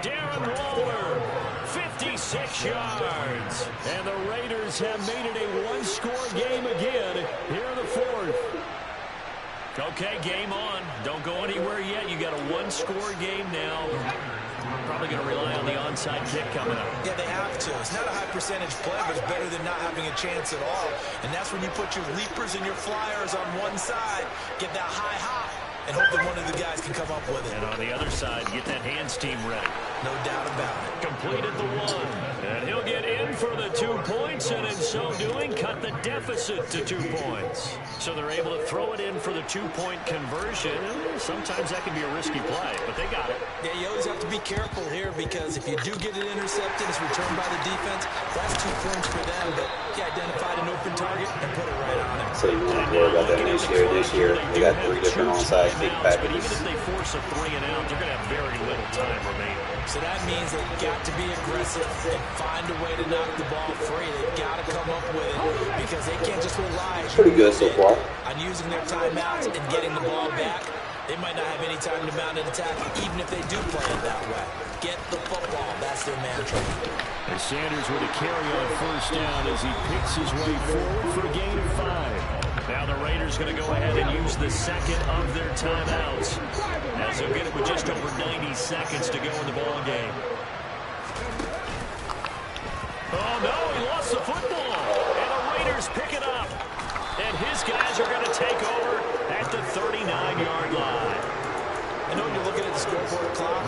Darren Waller, 56 yards. And the Raiders have made it a 1-score game again here in the 4th. Okay, game on. Don't go anywhere yet. You got a 1-score game now. Probably going to rely on the onside kick coming up. Yeah, they have to. It's not a high percentage play, but it's better than not having a chance at all. And that's when you put your leapers and your flyers on one side, get that high hop, and hope that one of the guys can come up with it. And on the other side, get that hands team ready. No doubt about it. Completed the 1. And he'll get in for the 2 points, and in so doing, cut the deficit to 2 points. So they're able to throw it in for the 2-point conversion. Sometimes that can be a risky play, but they got it. Yeah, you always have to be careful here because if you do get it intercepted, it's returned by the defense. That's 2 points for them, but he identified an open target and put it right on it. So you want to worry about that next year. This year, they got 3 different onside kick But even packages. if they force a 3 and out, they're going to have very little time remaining. So that means they've got to be aggressive and find a way to knock the ball free. They've got to come up with it because they can't just rely Pretty good so far. on using their timeouts and getting the ball back. They might not have any time to mount an attack, even if they do play it that way. Get the football. That's their mantra. And Sanders with a carry on first down as he picks his way forward for a gain of 5. Now the Raiders going to go ahead and use the second of their timeouts, as they'll get it with just over 90 seconds to go in the ball game. Oh, no, he lost the football. And the Raiders pick it up. And his guys are going to take over at the 39-yard line. I know you're looking at the scoreboard clock.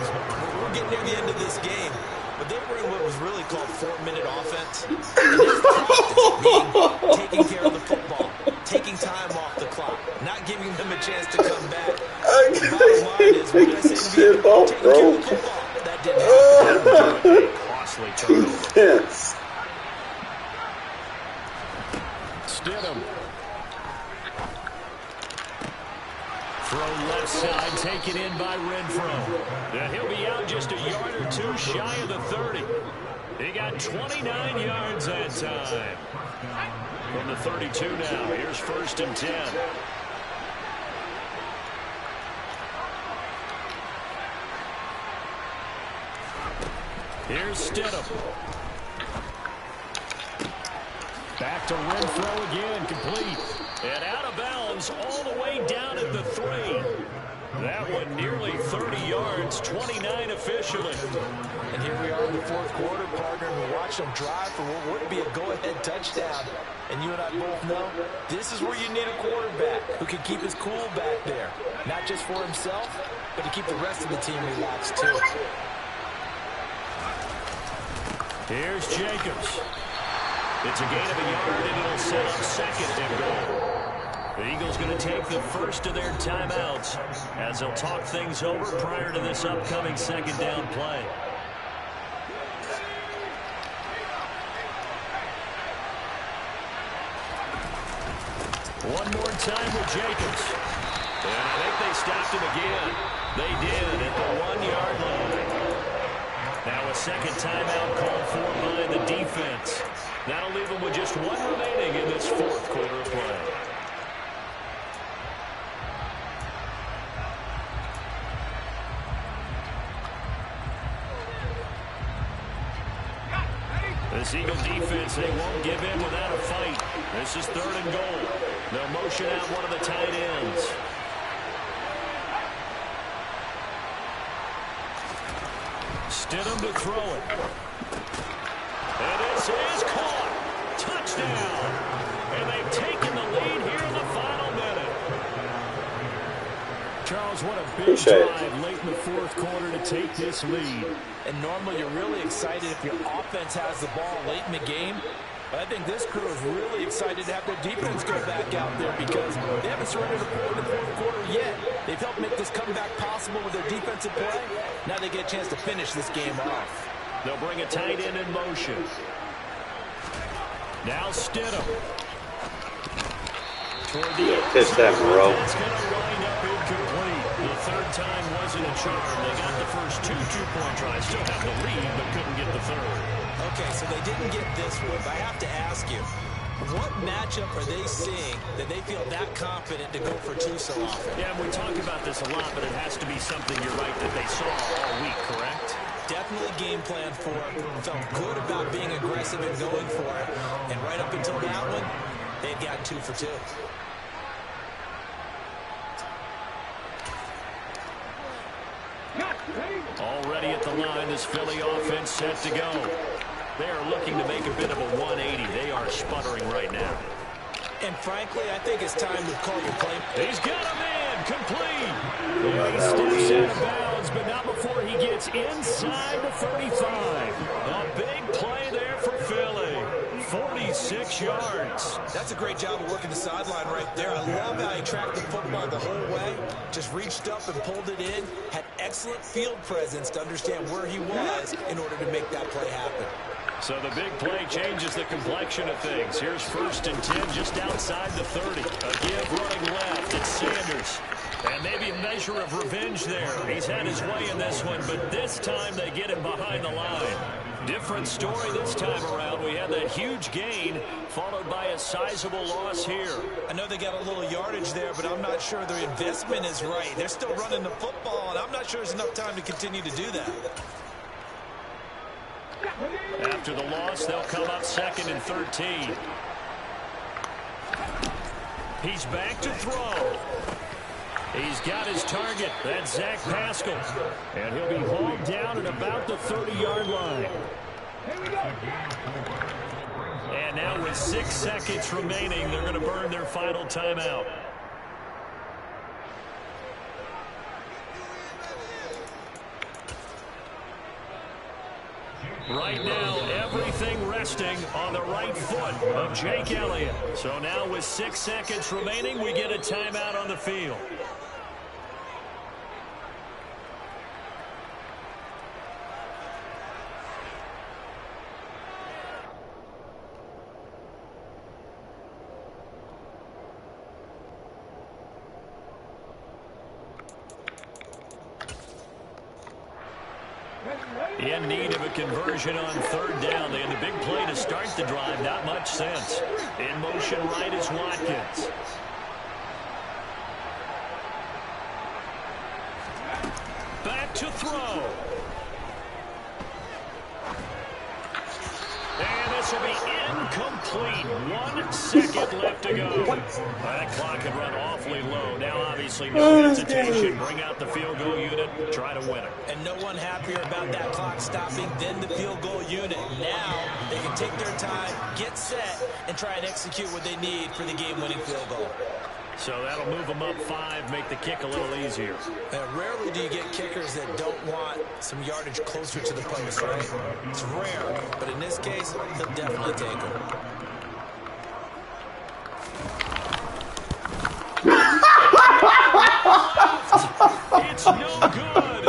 We're getting near the end of this game. But they were in what was really called 4-minute offense. And that's practice, taking care of the football, taking time off the clock, not giving them a chance to come back. The bottom line is, what did I say to you? Taking care of the football. That didn't happen. A costly turnover. Yes. Stidham. Throw left side, taken in by Renfro. And he'll be out just a yard or two shy of the 30. He got 29 yards that time. From the 32 now, here's 1st and 10. Here's Stidham. Back to Renfro again, complete. And out of bounds all the way down at the 3. That one nearly 30 yards, 29 officially. And here we are in the 4th quarter, partner, and we watched them drive for what would be a go-ahead touchdown. And you and I both know this is where you need a quarterback who can keep his cool back there. Not just for himself, but to keep the rest of the team relaxed too. Here's Jacobs. It's a gain of a yard, and it'll set up 2nd and goal. The Eagles going to take the first of their timeouts as they'll talk things over prior to this upcoming 2nd down play. One more time with Jacobs. And I think they stopped him again. They did at the 1-yard line. Now a 2nd timeout called for by the defense. That'll leave them with just 1 remaining in this 4th quarter of play. This Eagle defense, they won't give in without a fight. This is 3rd and goal. They'll motion out one of the tight ends. Stidham to throw it. And this is caught. Touchdown. And they've taken the lead here in the final minute. Charles, what a big drive late in the 4th quarter to take this lead. And normally you're really excited if your offense has the ball late in the game. But I think this crew is really excited to have their defense go back out there because they haven't surrendered a point in the 4th quarter yet. They've helped make this comeback possible with their defensive play. Now they get a chance to finish this game off. They'll bring a tight end in motion. Now Stidham. Toward the Pitch that, bro. That's going to wind up incomplete. The 3rd time wasn't a charm. They got the first 2 two-point tries. Still have the lead, but couldn't get the 3rd. Okay, so they didn't get this one, but I have to ask you, what matchup are they seeing that they feel that confident to go for 2 so often? Yeah, we talk about this a lot, but it has to be something, you're right, that they saw all week, correct? Definitely game plan for it. Felt good about being aggressive and going for it. And right up until that one, they'd gotten 2 for 2. Already at the line, this Philly offense set to go. They are looking to make a bit of a 180. They are sputtering right now. And frankly, I think it's time to call your play. He's got him in, complete. He steps out of bounds, but not before he gets inside the 35. A big play there for Philly. 46 yards. That's a great job of working the sideline right there. I love how he tracked the football the whole way. Just reached up and pulled it in. Had excellent field presence to understand where he was in order to make that play happen. So the big play changes the complexion of things. Here's 1st and 10 just outside the 30. A give running left. It's Sanders. And maybe a measure of revenge there. He's had his way in this one, but this time they get him behind the line. Different story this time around. We had that huge gain followed by a sizable loss here. I know they got a little yardage there, but I'm not sure their investment is right. They're still running the football, and I'm not sure there's enough time to continue to do that. After the loss, they'll come up 2nd and 13. He's back to throw. He's got his target. That's Zach Pascal. And he'll be hauled down at about the 30-yard line. And now with 6 seconds remaining, they're going to burn their final timeout. Right now, everything resting on the right foot of Jake Elliott. So now with 6 seconds remaining, we get a timeout on the field. In need of a conversion on 3rd down. They had the big play to start the drive. Not much sense. In motion right is Watkins. Back to throw. And this will be incomplete. 1 second left to go. That clock had run awfully low. Now, obviously, no hesitation. Bring out the field goal unit. Try to win it. And no one happier about that clock stopping than the field goal unit. Now they can take their time, get set, and try and execute what they need for the game-winning field goal. So that'll move them up 5, make the kick a little easier. Rarely do you get kickers that don't want some yardage closer to the post, right? It's rare, but in this case, he'll definitely take it. It's no good.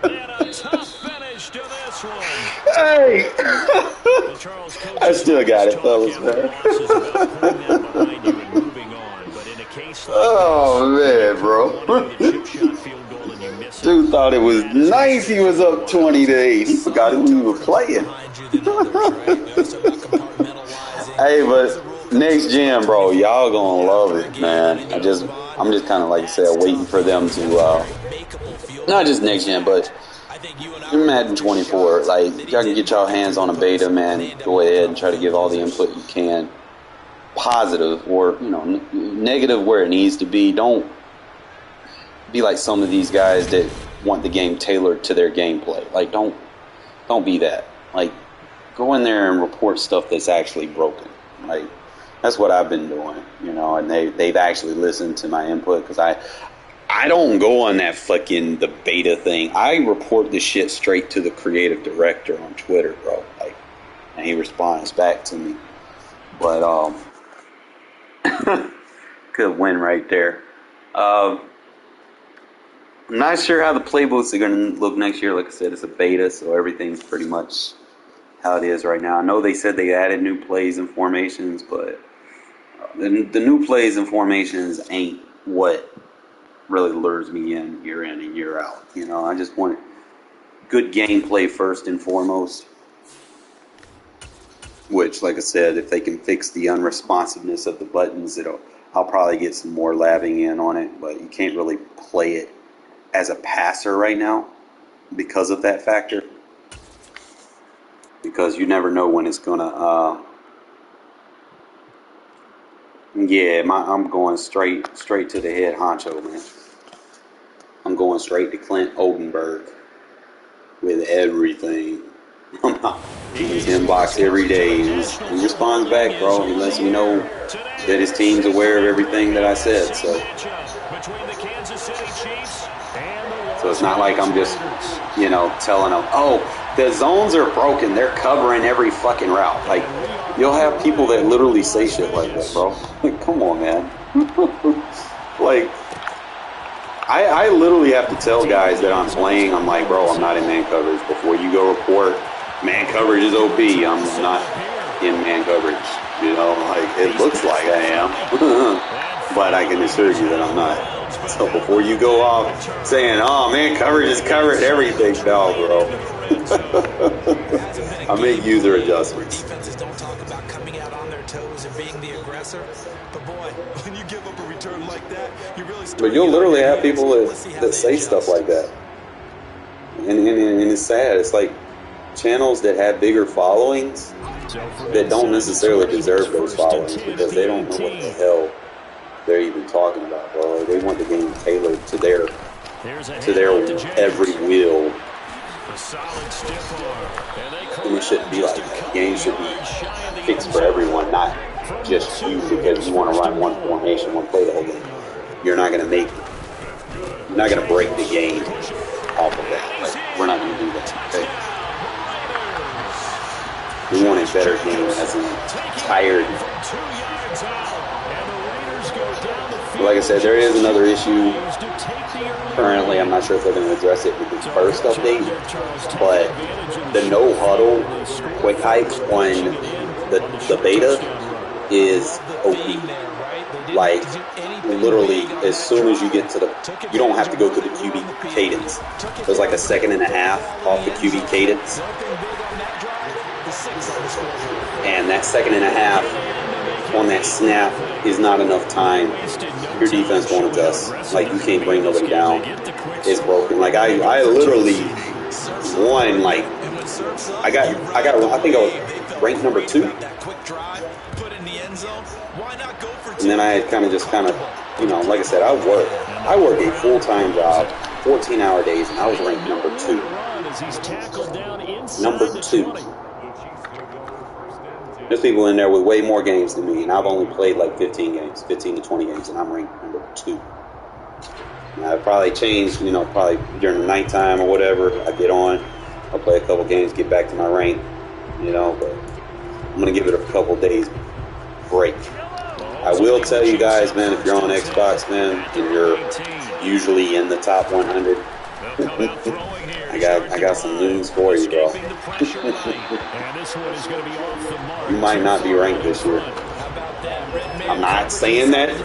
And a tough finish to this one. Hey! Well, Charles, I still got it, fellas, man. Oh, man, bro. Dude thought it was nice he was up 20-8. He forgot who we were playing. Hey, but next gen, bro, y'all gonna love it, man. I'm just kind of, like I said, waiting for them to, not just next gen, but Madden 24. Like, y'all can get y'all hands on a beta, man. Go ahead and try to give all the input you can. Positive or, negative where it needs to be. Don't be like some of these guys that want the game tailored to their gameplay. Like, don't be that. Like, go in there and report stuff that's actually broken. Like, that's what I've been doing, and they've actually listened to my input, because I don't go on that fucking the beta thing. I report this shit straight to the creative director on Twitter, bro. Like, and he responds back to me. But good win right there. I'm not sure how the playbooks are going to look next year. Like I said, it's a beta, so everything's pretty much how it is right now. I know they said they added new plays and formations, but the new plays and formations ain't what really lures me in and year out. I just want good gameplay first and foremost. Which, like I said, if they can fix the unresponsiveness of the buttons, I'll probably get some more labbing in on it. But you can't really play it as a passer right now because of that factor. Because you never know when it's gonna. I'm going straight to the head honcho, man. I'm going straight to Clint Oldenburg with everything. In his inbox every day. He responds back, bro. He lets me know that his team's aware of everything that I said. So it's not like I'm just, telling them, oh, the zones are broken. They're covering every fucking route. Like, you'll have people that literally say shit like that, bro. Like, come on, man. Like, I literally have to tell guys that I'm playing, I'm like, bro, I'm not in man coverage. Before you go report, man coverage is OP. I'm not in man coverage. Like, it looks like I am. But I can assure you that I'm not. So before you go off saying, oh, man coverage is covered everything, no, bro. a I make game user where adjustments. defenses don't talk about coming out on their toes and being the aggressor. But boy, when you give up a return like that, you really start But you'll to get on literally your have heels. people Let's see how that they say stuff adjust. like that. And it's sad. It's like channels that have bigger followings that don't necessarily deserve those followings because they don't know what the hell they're even talking about, bro. They want the game tailored to their every will. And it shouldn't be like that. The game should be fixed for everyone, not just you because you want to run one formation, one play the whole game. You're not gonna break the game off of that. Like, we're not gonna do that. Okay? We want a better game as an tired. Like I said, there is another issue. Currently, I'm not sure if they're going to address it with the first update, but the no huddle quick hikes on the beta is OP. Like, literally, as soon as you get to you don't have to go to the QB cadence. There's like a second and a half off the QB cadence. And that second and a half on that snap is not enough time. Your defense won't adjust. Like, you can't bring nobody down. It's broken. Like, I literally won. Like, I think I was ranked number 2. And then I kind of, you know, like I said, I work a full-time job, 14-hour days, and I was ranked number 2. Number 2. There's people in there with way more games than me, and I've only played like 15 to 20 games, and I'm ranked number 2. Now, I probably changed, you know, probably during the nighttime or whatever. I get on, I'll play a couple games, get back to my rank, you know, but I'm going to give it a couple days break. I will tell you guys, man, if you're on Xbox, man, and you're usually in the top 100, I got some news for you, bro. You might not be ranked this year. I'm not saying that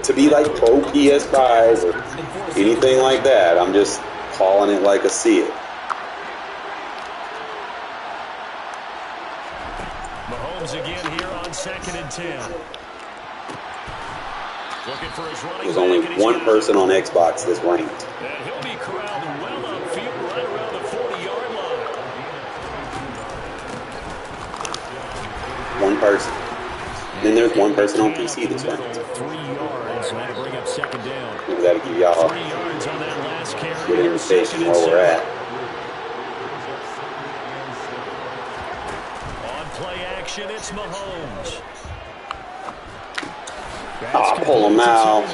to be like pro PS5 or anything like that. I'm just calling it like I see it. Mahomes again here on 2nd and 10. There's only one person on Xbox that's ranked. And he'll be corralled well upfield right around the 40-yard line. One person. Then there's one person on PC that's ranked. 3 yards. That'll bring up 2nd down. Maybe that'll give y'all 3 yards on that last carry. a good indication where we're at. On play action, it's Mahomes. I'll pull him out.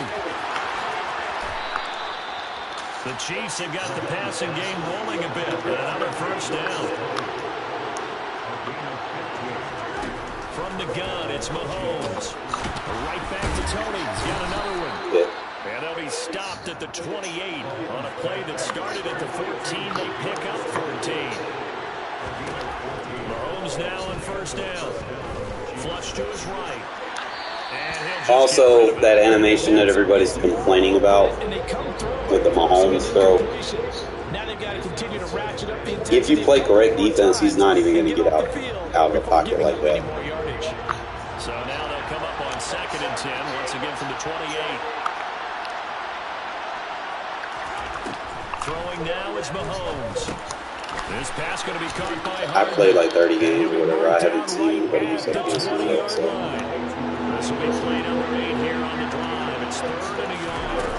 The Chiefs have got the passing game rolling a bit. Another first down. From the gun, it's Mahomes. Right back to Tony. He's got another one. Yeah. And they'll be stopped at the 28 on a play that started at the 14. They pick up 14. Mahomes now on first down. Flush to his right. Also, that animation that everybody's complaining about with the Mahomes throw. If you play correct defense, he's not even going to get out of the pocket like that. So now they'll come up on 2nd and 10, once again from the 28. Throwing now is Mahomes. This pass going to be caught by Harden. I played like 30 games or whatever. I haven't seen anybody use that against me yet, so. This will be play number 8 here on the drive. It's 3rd and a yard.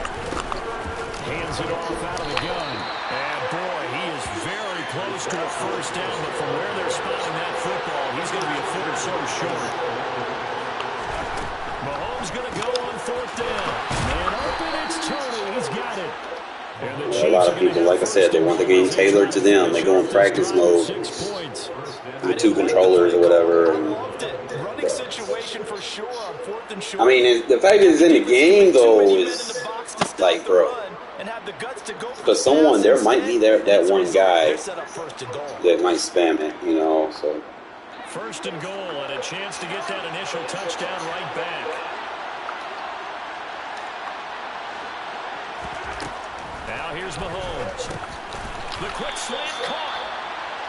Hands it off out of the gun. And boy, he is very close to a first down, but from where they're spotting that football, he's going to be a foot or so short. Mahomes going to go on 4th down. Man open, it's Tony. He's got it. A lot of people, like I said, they want the game tailored to them. They go in practice mode with 2 controllers or whatever. And, I mean, the fact that it's in the game, though, is like, bro. For someone, there might be that one guy that might spam it, you know, so. 1st and goal and a chance to get that initial touchdown right back. Now here's Mahomes. The quick slant caught.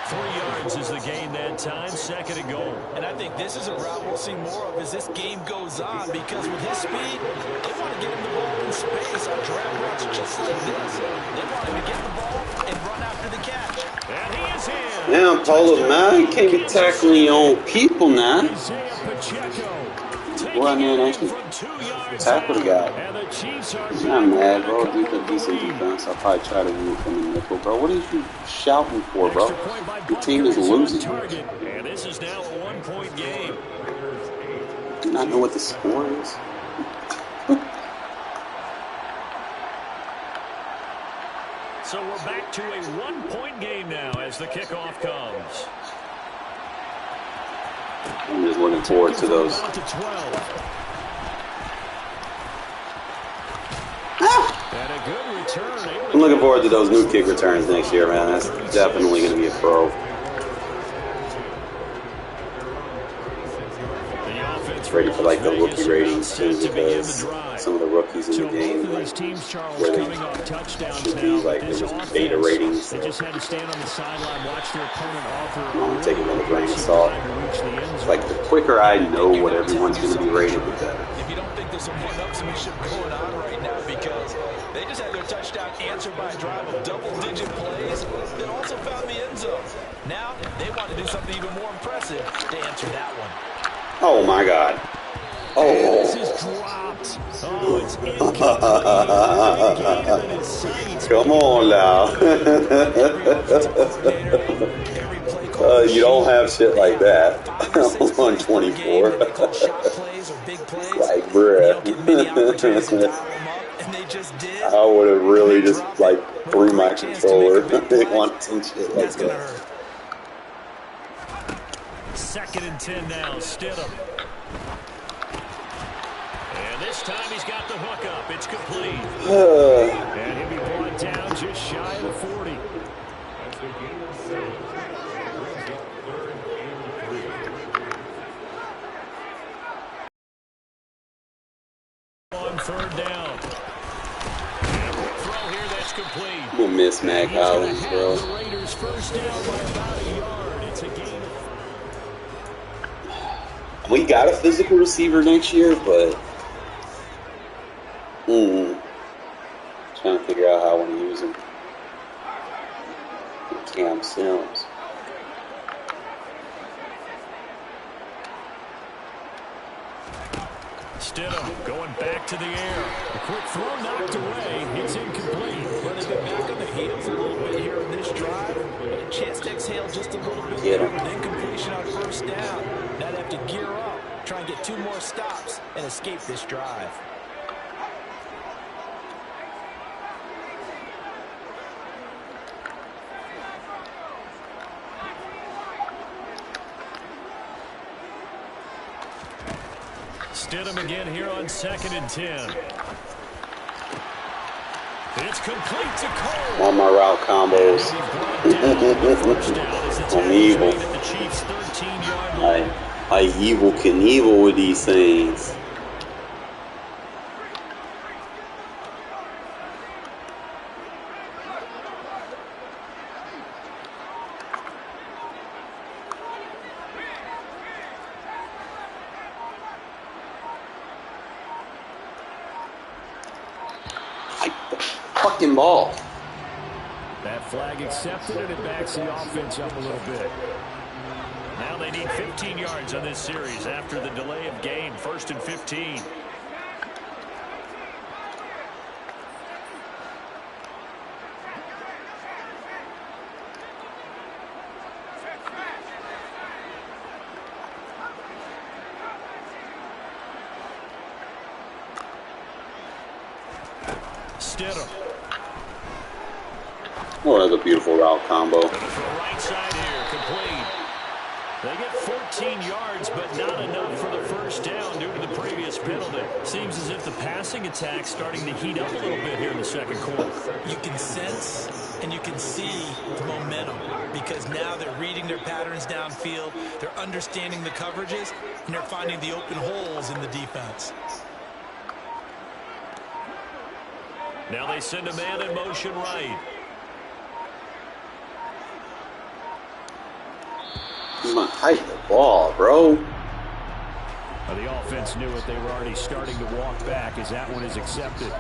3 yards is the gain that time, 2nd and goal. And I think this is a route we'll see more of as this game goes on, because with his speed, they want to get him the ball in space on drag routes just like this. They want him to get the ball and run after the catch. And he is in. Damn, Polo, man, you can't be tackling your own people now. Well, man, actually tackle the guy. I'm not mad, bro. Decent defense. I'll probably try to win from the nickel, bro. What are you shouting for, bro? Your team is losing. And this is now a 1-point game. Do not know what the score is. So we're back to a 1-point game now as the kickoff comes. I'm just looking forward to those. I'm looking forward to those new kick returns next year, man. That's definitely going to be a pro. Ready for like the rookie ratings too, because some of the rookies in the game, like, where they should be, like, there was beta ratings. So I'm taking it with a grain of salt. Like, the quicker I know what everyone's going to be rated, the better. If you don't think there's some one-upsmanship going on right now, because they just had their touchdown answered by a drive of double-digit plays that also found the end zone. Now they want to do something even more impressive to answer that one. Oh my God. Oh. This is dropped. Oh, it's Come on now. You don't have shit like that on 24. Like, bruh. I would have really just, like, threw my controller. They want some shit like that. 2nd and 10 now, Stidham. And this time he's got the hook up. It's complete. And he'll be brought down just shy of the 40. On 3rd down. And a quick throw here that's complete. We'll miss Mac Hollins, bro. The Raiders first down by about a yard. It's a gain of... We got a physical receiver next year, but trying to figure out how I want to use him. Cam Sims. Stidham going back to the air. A quick throw knocked away. It's incomplete. Well, they've been back on their heels a little bit here in this drive. A chance to exhale just a little bit Yeah. with an incompletion on 1st down. Now they have to gear up, try and get 2 more stops, and escape this drive. Stidham again here on 2nd and 10. It's complete to Cole. On my route combos. I'm evil. I evil Knievel with these things. Fucking ball. That flag accepted, and it backs the offense up a little bit. Now they need 15 yards on this series after the delay of game. 1st and 15. Stidham. Oh, that's a beautiful route combo. Right side here, complete. They get 14 yards, but not enough for the 1st down due to the previous penalty. Seems as if the passing attack's starting to heat up a little bit here in the 2nd quarter. You can sense and you can see the momentum, because now they're reading their patterns downfield, they're understanding the coverages, and they're finding the open holes in the defense. Now they send a man in motion right. Come on, hike the ball, bro. Well, the offense knew it. They were already starting to walk back as that one is accepted.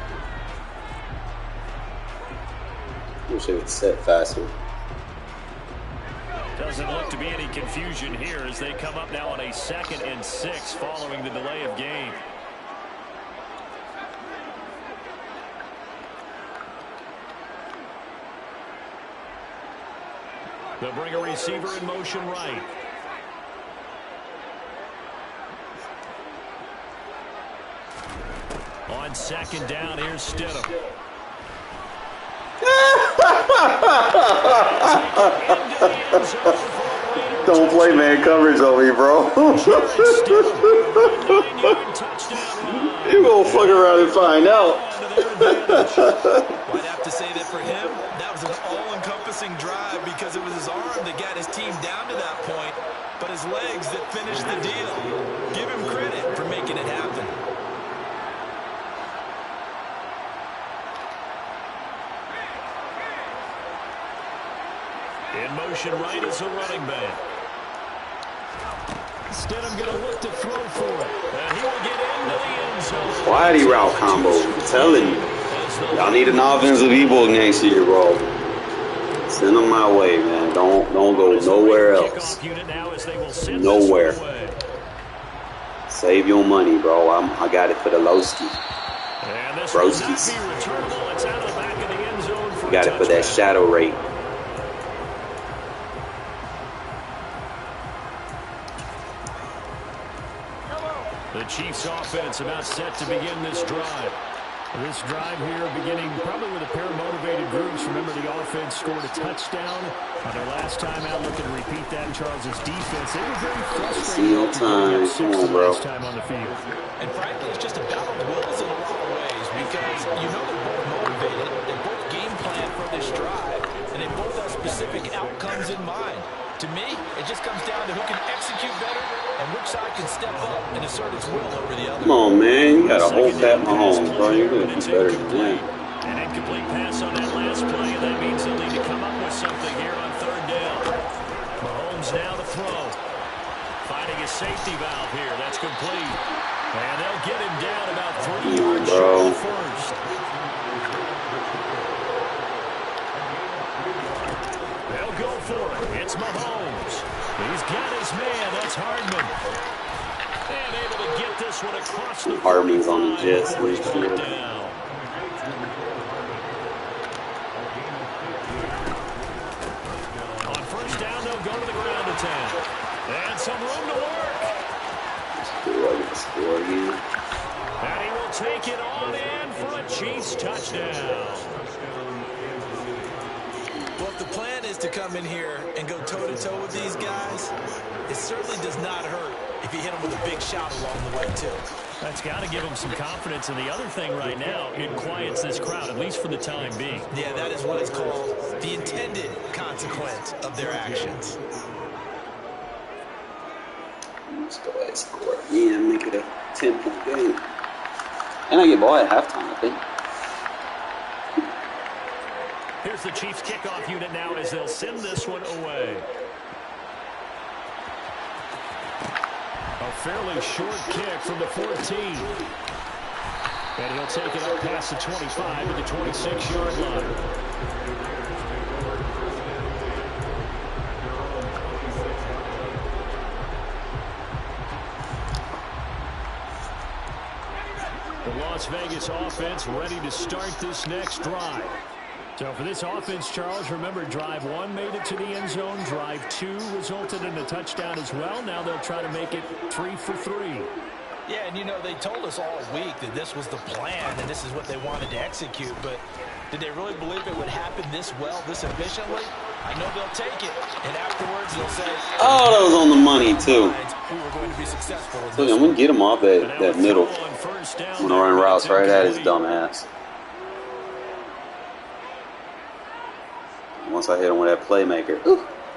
Wish they would set faster. Doesn't look to be any confusion here as they come up now on a 2nd and 6 following the delay of game. They'll bring a receiver in motion right. On 2nd down, here's Stidham. Don't play man coverage on me, bro. You gonna fuck around and find out. Might have to say that for him, that was an all-encompassing drive because it was his arm that got his team down to that point, but his legs that finished the deal. Give him credit for making it happen. In motion right is a running back. Stidham going to look to throw for it. And he will get into the end zone. Why route combo? I'm telling you. Y'all need an offensive evil next year, bro. Send them my way, man. Don't go nowhere else. Nowhere. Save your money, bro. I got it for the Lowski. Broskies. You got it for that shadow rate. The Chiefs offense about set to begin this drive. This drive here beginning probably with a pair of motivated groups. Remember, the offense scored a touchdown on their last time out. Looking to repeat that in Charles's defense. They were very frustrated. Come on, bro. Time on the field. And frankly, it's just a battle of wills in a lot of ways because you know they're both motivated. They both game plan for this drive, and they both have specific outcomes in mind. To me, it just comes down to who can execute better and which side can step up and assert its will over the other. Come on, man. You got to hold Pat Mahomes, bro. You're going to be better than that. An incomplete pass on that last play, and that means they'll need to come up with something here on 3rd down. Mahomes now to throw. Finding a safety valve here. That's complete. And they'll get him down about 3 yards short of the first. They'll go for it. It's Mahomes. He's got his man. That's Hardman. And able to get this one across the Hardman's on the Jets. down. On 1st down, they'll go to the ground attack. And some room to work. Score again. And he will take it on in for a Chiefs touchdown. Well, if the plan is to come in here and go toe-to-toe with these guys, it certainly does not hurt if you hit them with a big shot along the way, too. That's got to give them some confidence. And the other thing right now, it quiets this crowd, at least for the time being. Yeah, that is what is called the intended consequence of their actions. Let's go ahead and score again. Make it a 10-point game. And I get ball at halftime, I think. Here's the Chiefs kickoff unit now as they'll send this one away. A fairly short kick from the 14. And he'll take it up past the 25 to the 26-yard line. The Las Vegas offense ready to start this next drive. So for this offense, Charles, remember, drive 1 made it to the end zone. Drive 2 resulted in a touchdown as well. Now they'll try to make it 3 for 3. Yeah, and you know, they told us all week that this was the plan and this is what they wanted to execute, but did they really believe it would happen this well, this efficiently? I know they'll take it, and afterwards they'll say, oh, that was on the money, too. we were going to be successful. So I'm going to get him off that middle. I'm going to run routes right at his dumb ass. Once I hit him with that playmaker,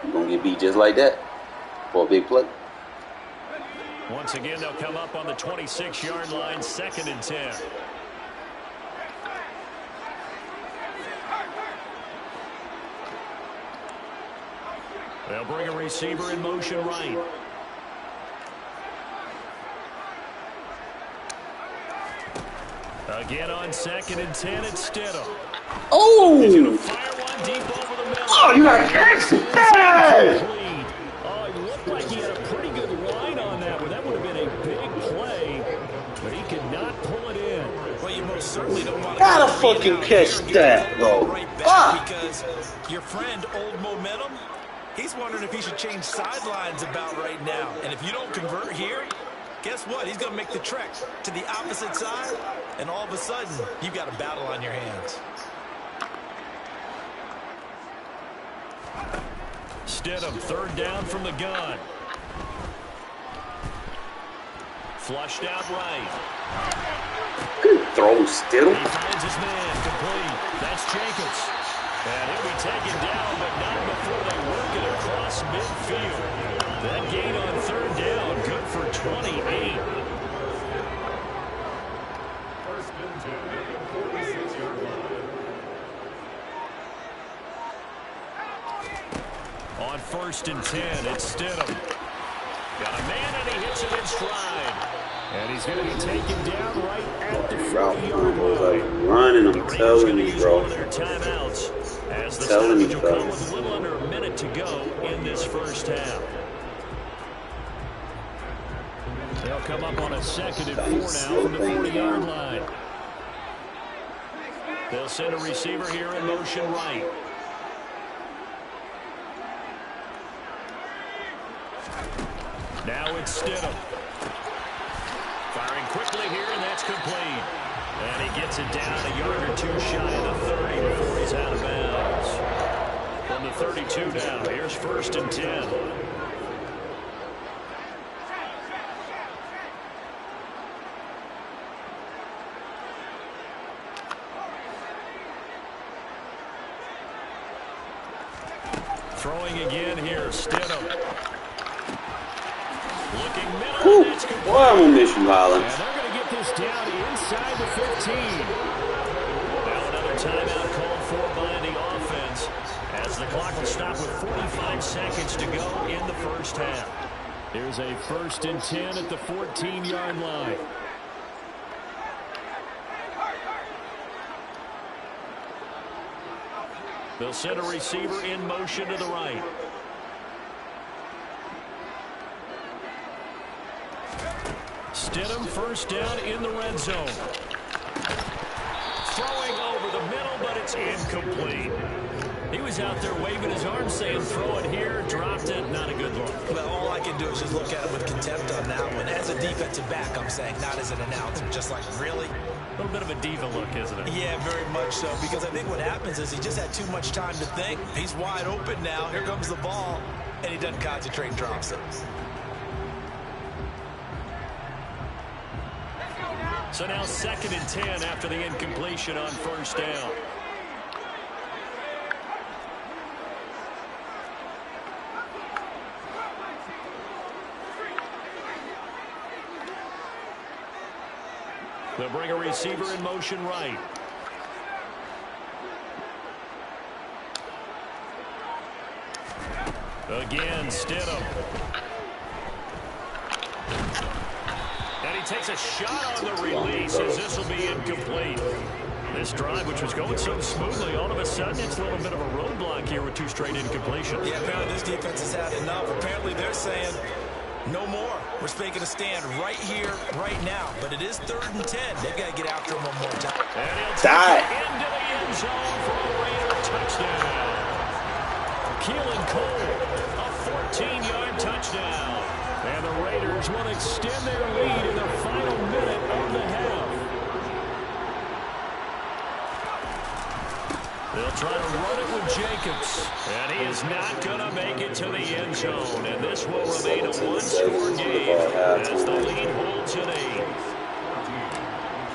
I'm going to get beat just like that for a big play. Once again, they'll come up on the 26-yard line, 2nd and 10. They'll bring a receiver in motion right. Again on 2nd and 10, it's Stidham. Oh! He's going to fire one deep over the middle. Oh, you got to catch that! Oh, it looked like he had a pretty good line on that one. That would have been a big play, but he could not pull it in. Well, you most certainly don't want to Gotta fucking catch that, bro. Right back because your friend, Old Momentum, he's wondering if he should change sidelines about right now. And if you don't convert here, guess what? He's going to make the trek to the opposite side, and all of a sudden, you've got a battle on your hands. Stidham, 3rd down from the gun. Flushed out right. Good throw, Stidham. He finds his man, complete. That's Jacobs. And he'll be taken down, but not before they work it across midfield. That gain on 3rd down, good for 28. On 1st and 10, it's Stidham. Got a man, and he hits it in stride. And he's going to be taken down right at the Route 40-yard was line. like running, I'm telling you, Use bro. one of their timeouts as the Telling you, stoppage will come fellas. with a little under a minute to go in this 1st half. They'll come up on a 2nd and 4 now from the 40-yard line. They'll send a receiver here in motion right. Now it's Stidham. Firing quickly here, and that's complete. And he gets it down a yard or 2 shy of the 30 before he's out of bounds. From the 32 now, here's 1st and 10. Throwing again here, Stidham. Looking middle, Whew. and that's complete. Boy, I'm gonna miss you, Holland. And they're going to get this down inside the 15. Now another timeout called for by the offense as the clock will stop with 45 seconds to go in the 1st half. Here's a 1st and 10 at the 14-yard line. They'll send a receiver in motion to the right. Stidham 1st down in the red zone. Throwing over the middle, but it's incomplete. He was out there waving his arms saying throw it here, dropped it, not a good look. Well, all I can do is just look at it with contempt on that one. As a defensive back, I'm saying, not as an announcer. Just like, really? A little bit of a diva look, isn't it? Yeah, very much so, because I think what happens is he just had too much time to think. He's wide open now. Here comes the ball, and he doesn't concentrate and drops it. So now 2nd and 10 after the incompletion on 1st down. They'll bring a receiver in motion right. Again, Stidham. And he takes a shot on the release as this will be incomplete. This drive, which was going so smoothly, all of a sudden it's a little bit of a roadblock here with 2 straight incompletions. Yeah, apparently this defense has had enough. Apparently they're saying, no more. We're making a stand right here, right now. But it is 3rd and 10. They've got to get after him one more time. And he'll take it into the end zone for a Raider touchdown. Keelan Cole, a 14-yard touchdown. And the Raiders will extend their lead in the final minute of the half. They'll try to run it with Jacobs. And he is not going to make it to the end zone. And this will remain a one-score game as the lead holds at 8.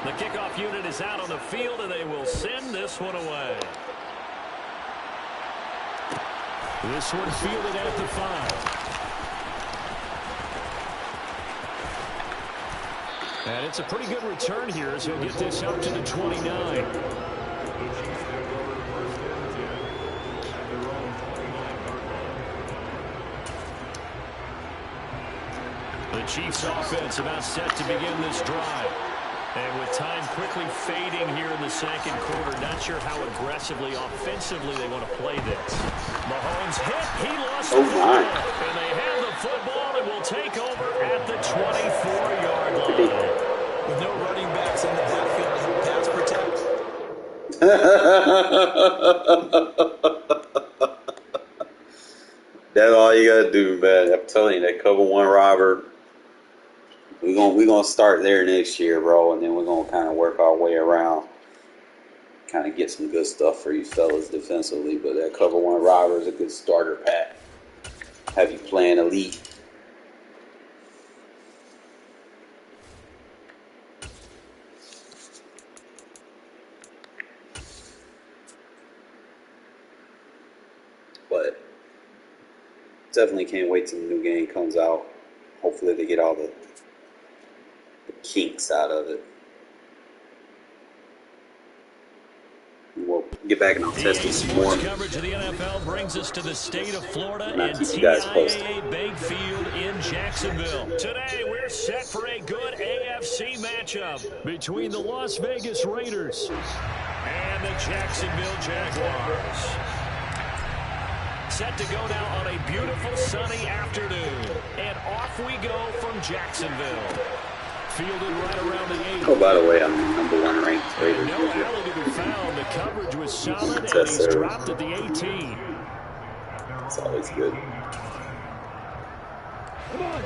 The kickoff unit is out on the field, and they will send this one away. This one fielded at the 5. And it's a pretty good return here as he'll get this up to the 29. Chiefs offense about set to begin this drive. And with time quickly fading here in the second quarter, not sure how aggressively, offensively they want to play this. Mahomes hit. He lost the football. And they have the football and will take over at the 24-yard line. With no running backs in the backfield to help pass protect. That's all you gotta do, man. I'm telling you, that cover one robber. We gonna start there next year, bro, and then we're gonna kind of work our way around, kind of get some good stuff for you fellas defensively. But that cover one robber is a good starter pack. Have you playing elite? But definitely can't wait till the new game comes out. Hopefully they get all the kinks out of it. We'll get back and I'll test it some more. Coverage of the NFL brings us to the state of Florida and keep you guys posted. TIAA Bank Field in Jacksonville. Today we're set for a good AFC matchup between the Las Vegas Raiders and the Jacksonville Jaguars. Set to go now on a beautiful sunny afternoon. And off we go from Jacksonville. Fielded right around the 8. Oh, by the way, I'm the number 1 ranked Raiders. No alley to be found. The coverage was solid, and he's dropped at the 18. It's always good. Come on.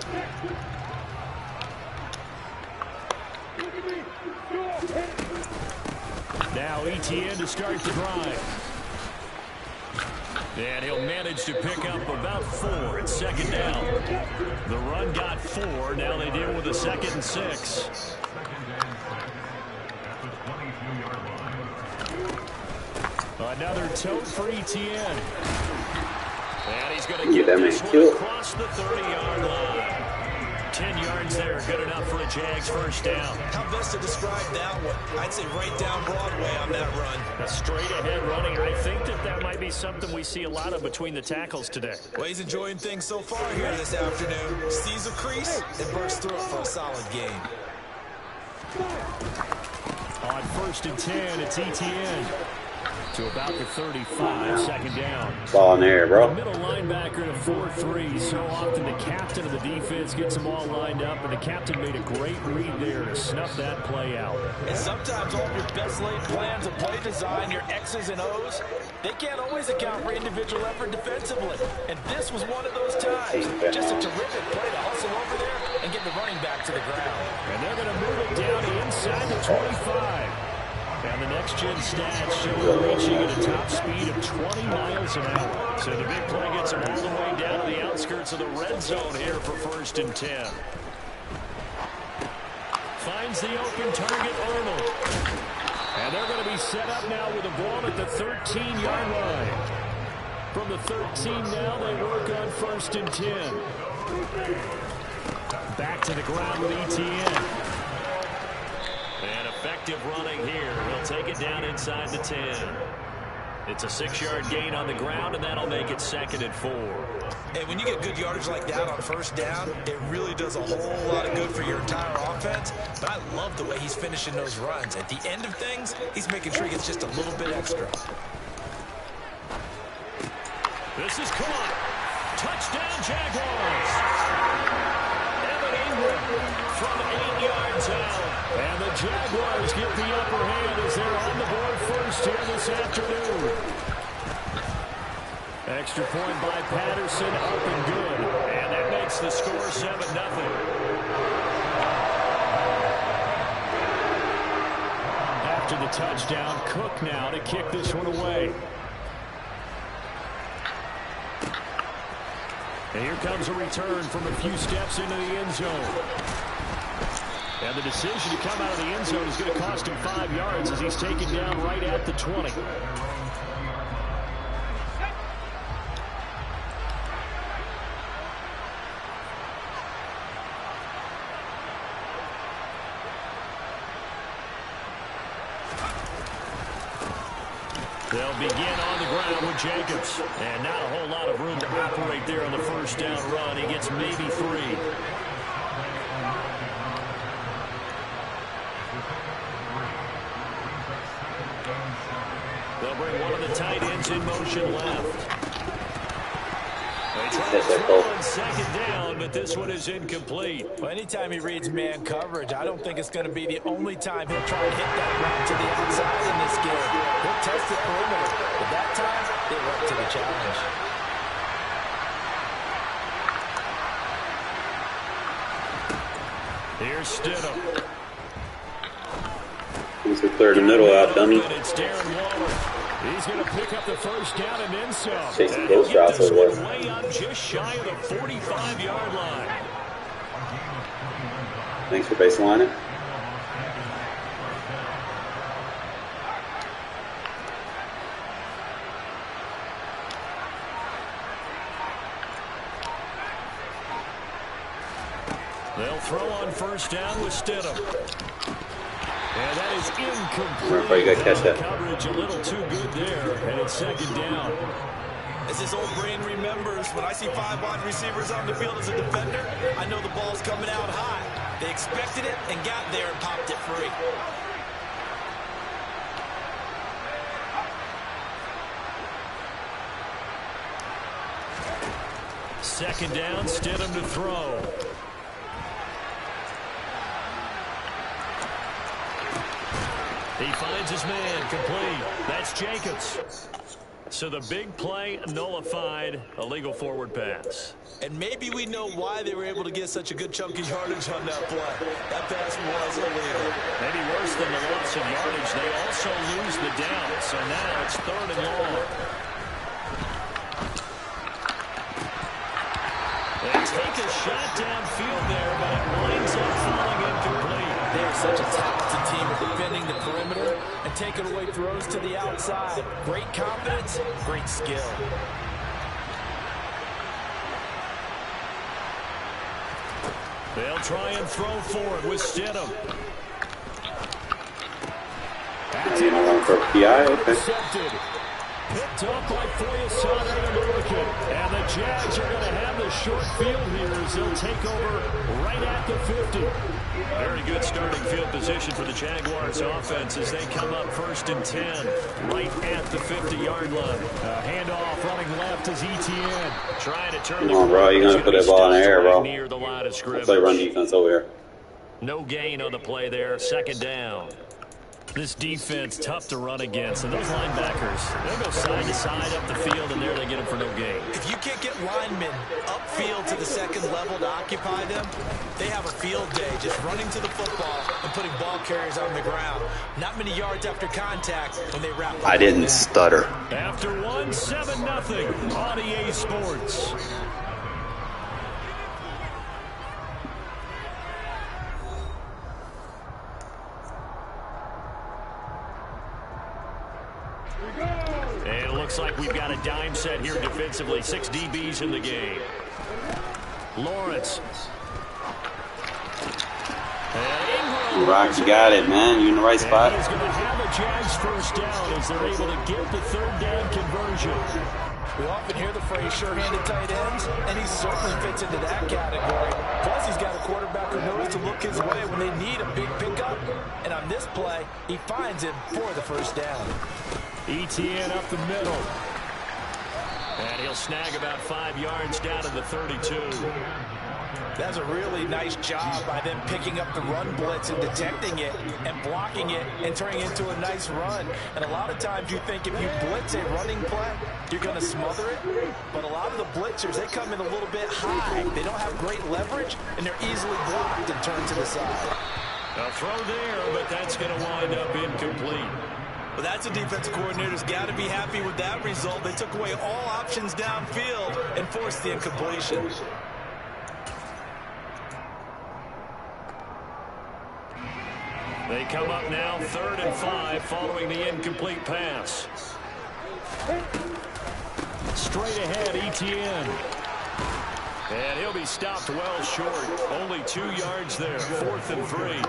Now ETN to start the drive. And he'll manage to pick up about 4 at second down. The run got 4. Now they deal with a 2nd and 6. Another tote for ETN. And he's going to get this one across the 30-yard line. 10 yards there, good enough for a Jags first down. How best to describe that one? I'd say right down Broadway on that run. A straight-ahead running. I think that might be something we see a lot of between the tackles today. Well, he's enjoying things so far here this afternoon. Sees a crease and bursts through it for a solid gain. On 1st and 10, it's ETN. To about the 35, second down. Ball in there, bro. The middle linebacker to 4-3. So often the captain of the defense gets them all lined up, and the captain made a great read there to snuff that play out. And sometimes all of your best laid plans of play design, your X's and O's, they can't always account for individual effort defensively. And this was one of those times. Just a terrific play to hustle over there and get the running back to the ground. And they're going to move it down inside the 25. And the next-gen stats show him reaching at a top speed of 20 miles an hour. So the big play gets him all the way down to the outskirts of the red zone here for 1st and 10. Finds the open target, Arnold. And they're going to be set up now with a ball at the 13-yard line. From the 13 now, they work on 1st and 10. Back to the ground with ETN. And effective running here. He'll take it down inside the 10. It's a 6-yard gain on the ground, and that'll make it 2nd and 4. And when you get good yardage like that on 1st down, it really does a whole lot of good for your entire offense. But I love the way he's finishing those runs. At the end of things, he's making sure he gets just a little bit extra. This is caught. Touchdown, Jaguars. From 8 yards out. And the Jaguars get the upper hand as they're on the board first here this afternoon. Extra point by Patterson, up and good. And that makes the score 7-0. After the touchdown, Cook now to kick this one away. And here comes a return from a few steps into the end zone. And the decision to come out of the end zone is going to cost him 5 yards as he's taken down right at the 20. They'll begin on the ground with Jacobs. And not a whole lot of room to operate there on the 1st down run. He gets maybe 3. They'll bring one of the tight ends in motion left. They try to That's throw cool. on second down, but this one is incomplete. Well, anytime he reads man coverage, I don't think it's going to be the only time he'll try to hit that route to the outside in this game. He'll test the perimeter, but that time, they went to the challenge. Here's Stidham. Thanks for clearing the middle out, dummy. It's Darren Waller. He's going to pick up the first down and then some. Chasing And ghost he'll get routes this over one there. way up just shy of the 45-yard line. Thanks for baselining. They'll throw on first down with Stidham. And that is incomplete. Remember, you gotta catch that. Coverage a little too good there, and it's second down. As his old brain remembers, when I see 5 wide receivers on the field as a defender, I know the ball's coming out high. They expected it and got there and popped it free. Second down, Stidham to throw. He finds his man, complete. That's Jacobs. So the big play nullified, a legal forward pass. And maybe we know why they were able to get such a good chunk of yardage on that play. That pass was illegal. Maybe worse than the loss of yardage, they also lose the down. So now it's third and long. They take a shot downfield there, but it winds up falling incomplete. They are such a talented team at defending the perimeter and taking away throws to the outside. Great confidence, great skill. They'll try and throw forward with Stidham. You know, one for PI, okay. Intercepted. Picked up by Foyesade American. And the Jags are going to have the short field here as they'll take over right at the 50. Very good starting field position for the Jaguars offense as they come up first and 10 right at the 50-yard line. Handoff running left is Etienne. Trying to turn Come on, bro. You're going to put that ball in the air, bro. Near the line of scrimmage. Play run defense over here. No gain on the play there. Second down. This defense tough to run against, and those linebackers, they'll go side to side up the field, and there they get them for no gain. If you can't get linemen upfield to the second level to occupy them, they have a field day just running to the football and putting ball carriers on the ground. Not many yards after contact when they wrap up. I didn't stutter. After 7-0 on EA Sports. And it looks like we've got a dime set here defensively. 6 DBs in the game. Lawrence. Rock, you got it, man. You in the right spot. He's going to have a Jags first down as they're able to get the third down conversion. We often hear the phrase sure-handed tight ends, and he certainly fits into that category. Plus, he's got a quarterback who knows to look his way when they need a big pickup. And on this play, he finds him for the first down. Etienne up the middle. And he'll snag about 5 yards down to the 32. That's a really nice job by them picking up the run blitz and detecting it and blocking it and turning it into a nice run. And a lot of times you think if you blitz a running play, you're going to smother it. But a lot of the blitzers, they come in a little bit high. They don't have great leverage, and they're easily blocked and turned to the side. A throw there, but that's going to wind up incomplete. Well, that's a defensive coordinator's got to be happy with that result. They took away all options downfield and forced the incompletion. They come up now 3rd and 5 following the incomplete pass. Straight ahead, Etienne. And he'll be stopped well short. Only 2 yards there. 4th and 3.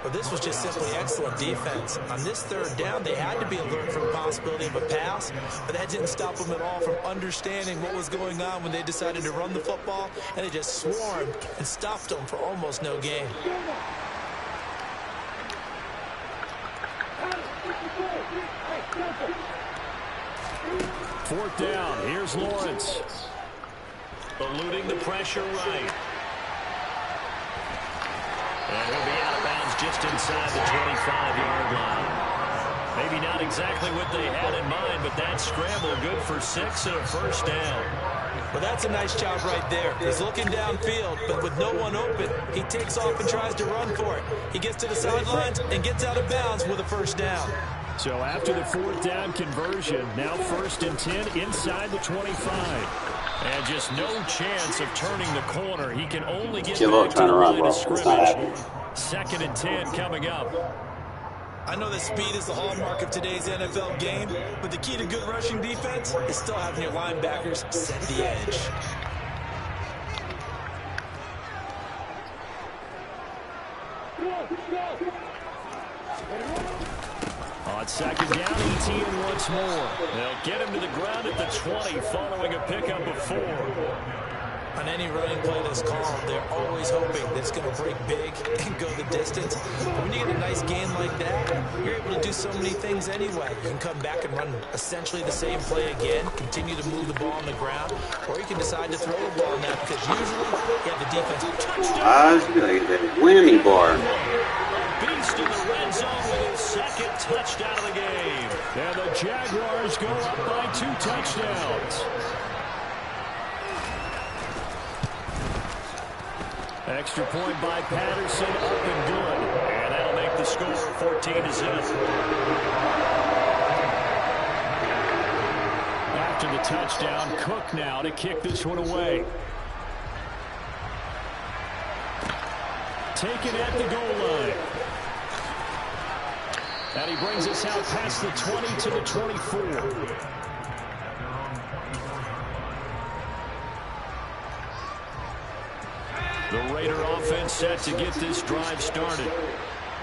Well, this was just simply excellent defense. On this third down, they had to be alert for the possibility of a pass, but that didn't stop them at all from understanding what was going on when they decided to run the football, and they just swarmed and stopped them for almost no gain. 4th down. Here's Lawrence. Eluding the pressure right. And he'll be out of bounds just inside the 25-yard line. Maybe not exactly what they had in mind, but that scramble good for 6 and a first down. Well, that's a nice job right there. He's looking downfield, but with no one open, he takes off and tries to run for it. He gets to the sidelines and gets out of bounds with a first down. So after the 4th down conversion, now 1st and 10 inside the 25. And just no chance of turning the corner. He can only get back to the line of scrimmage. 2nd and 10 coming up. I know that speed is the hallmark of today's NFL game, but the key to good rushing defense is still having your linebackers set the edge. On 2nd down, ETN once more. They'll get him to the ground at the 20 following a pickup of 4. On any running play that's called, they're always hoping that it's going to break big and go the distance. But when you get a nice game like that, you're able to do so many things anyway. You can come back and run essentially the same play again, continue to move the ball on the ground, or you can decide to throw the ball now because usually you have the defense. Touchdown! That whammy bar. Beast in the red zone with his 2nd touchdown of the game. And the Jaguars go up by 2 touchdowns. Extra point by Patterson, up and good. And that'll make the score 14-0. After the touchdown, Cook now to kick this one away. Taken at the goal line. And he brings us out past the 20 to the 24. The Raider offense set to get this drive started.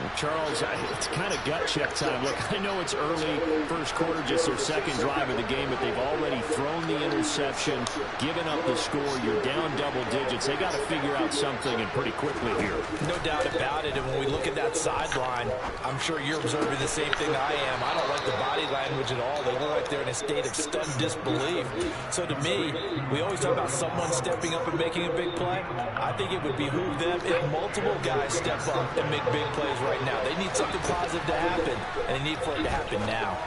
Well, Charles, it's kind of gut check time. Look, I know it's early, first quarter, just their 2nd drive of the game, but they've already thrown the interception, given up the score. You're down double digits. They got to figure out something, and pretty quickly here. No doubt about it. And when we look at that sideline, I'm sure you're observing the same thing I am. I don't like the body language at all. They look like they're in a state of stunned disbelief. So to me, we always talk about someone stepping up and making a big play. I think it would behoove them if multiple guys step up and make big plays right now. They need something positive to happen, and they need for it to happen now.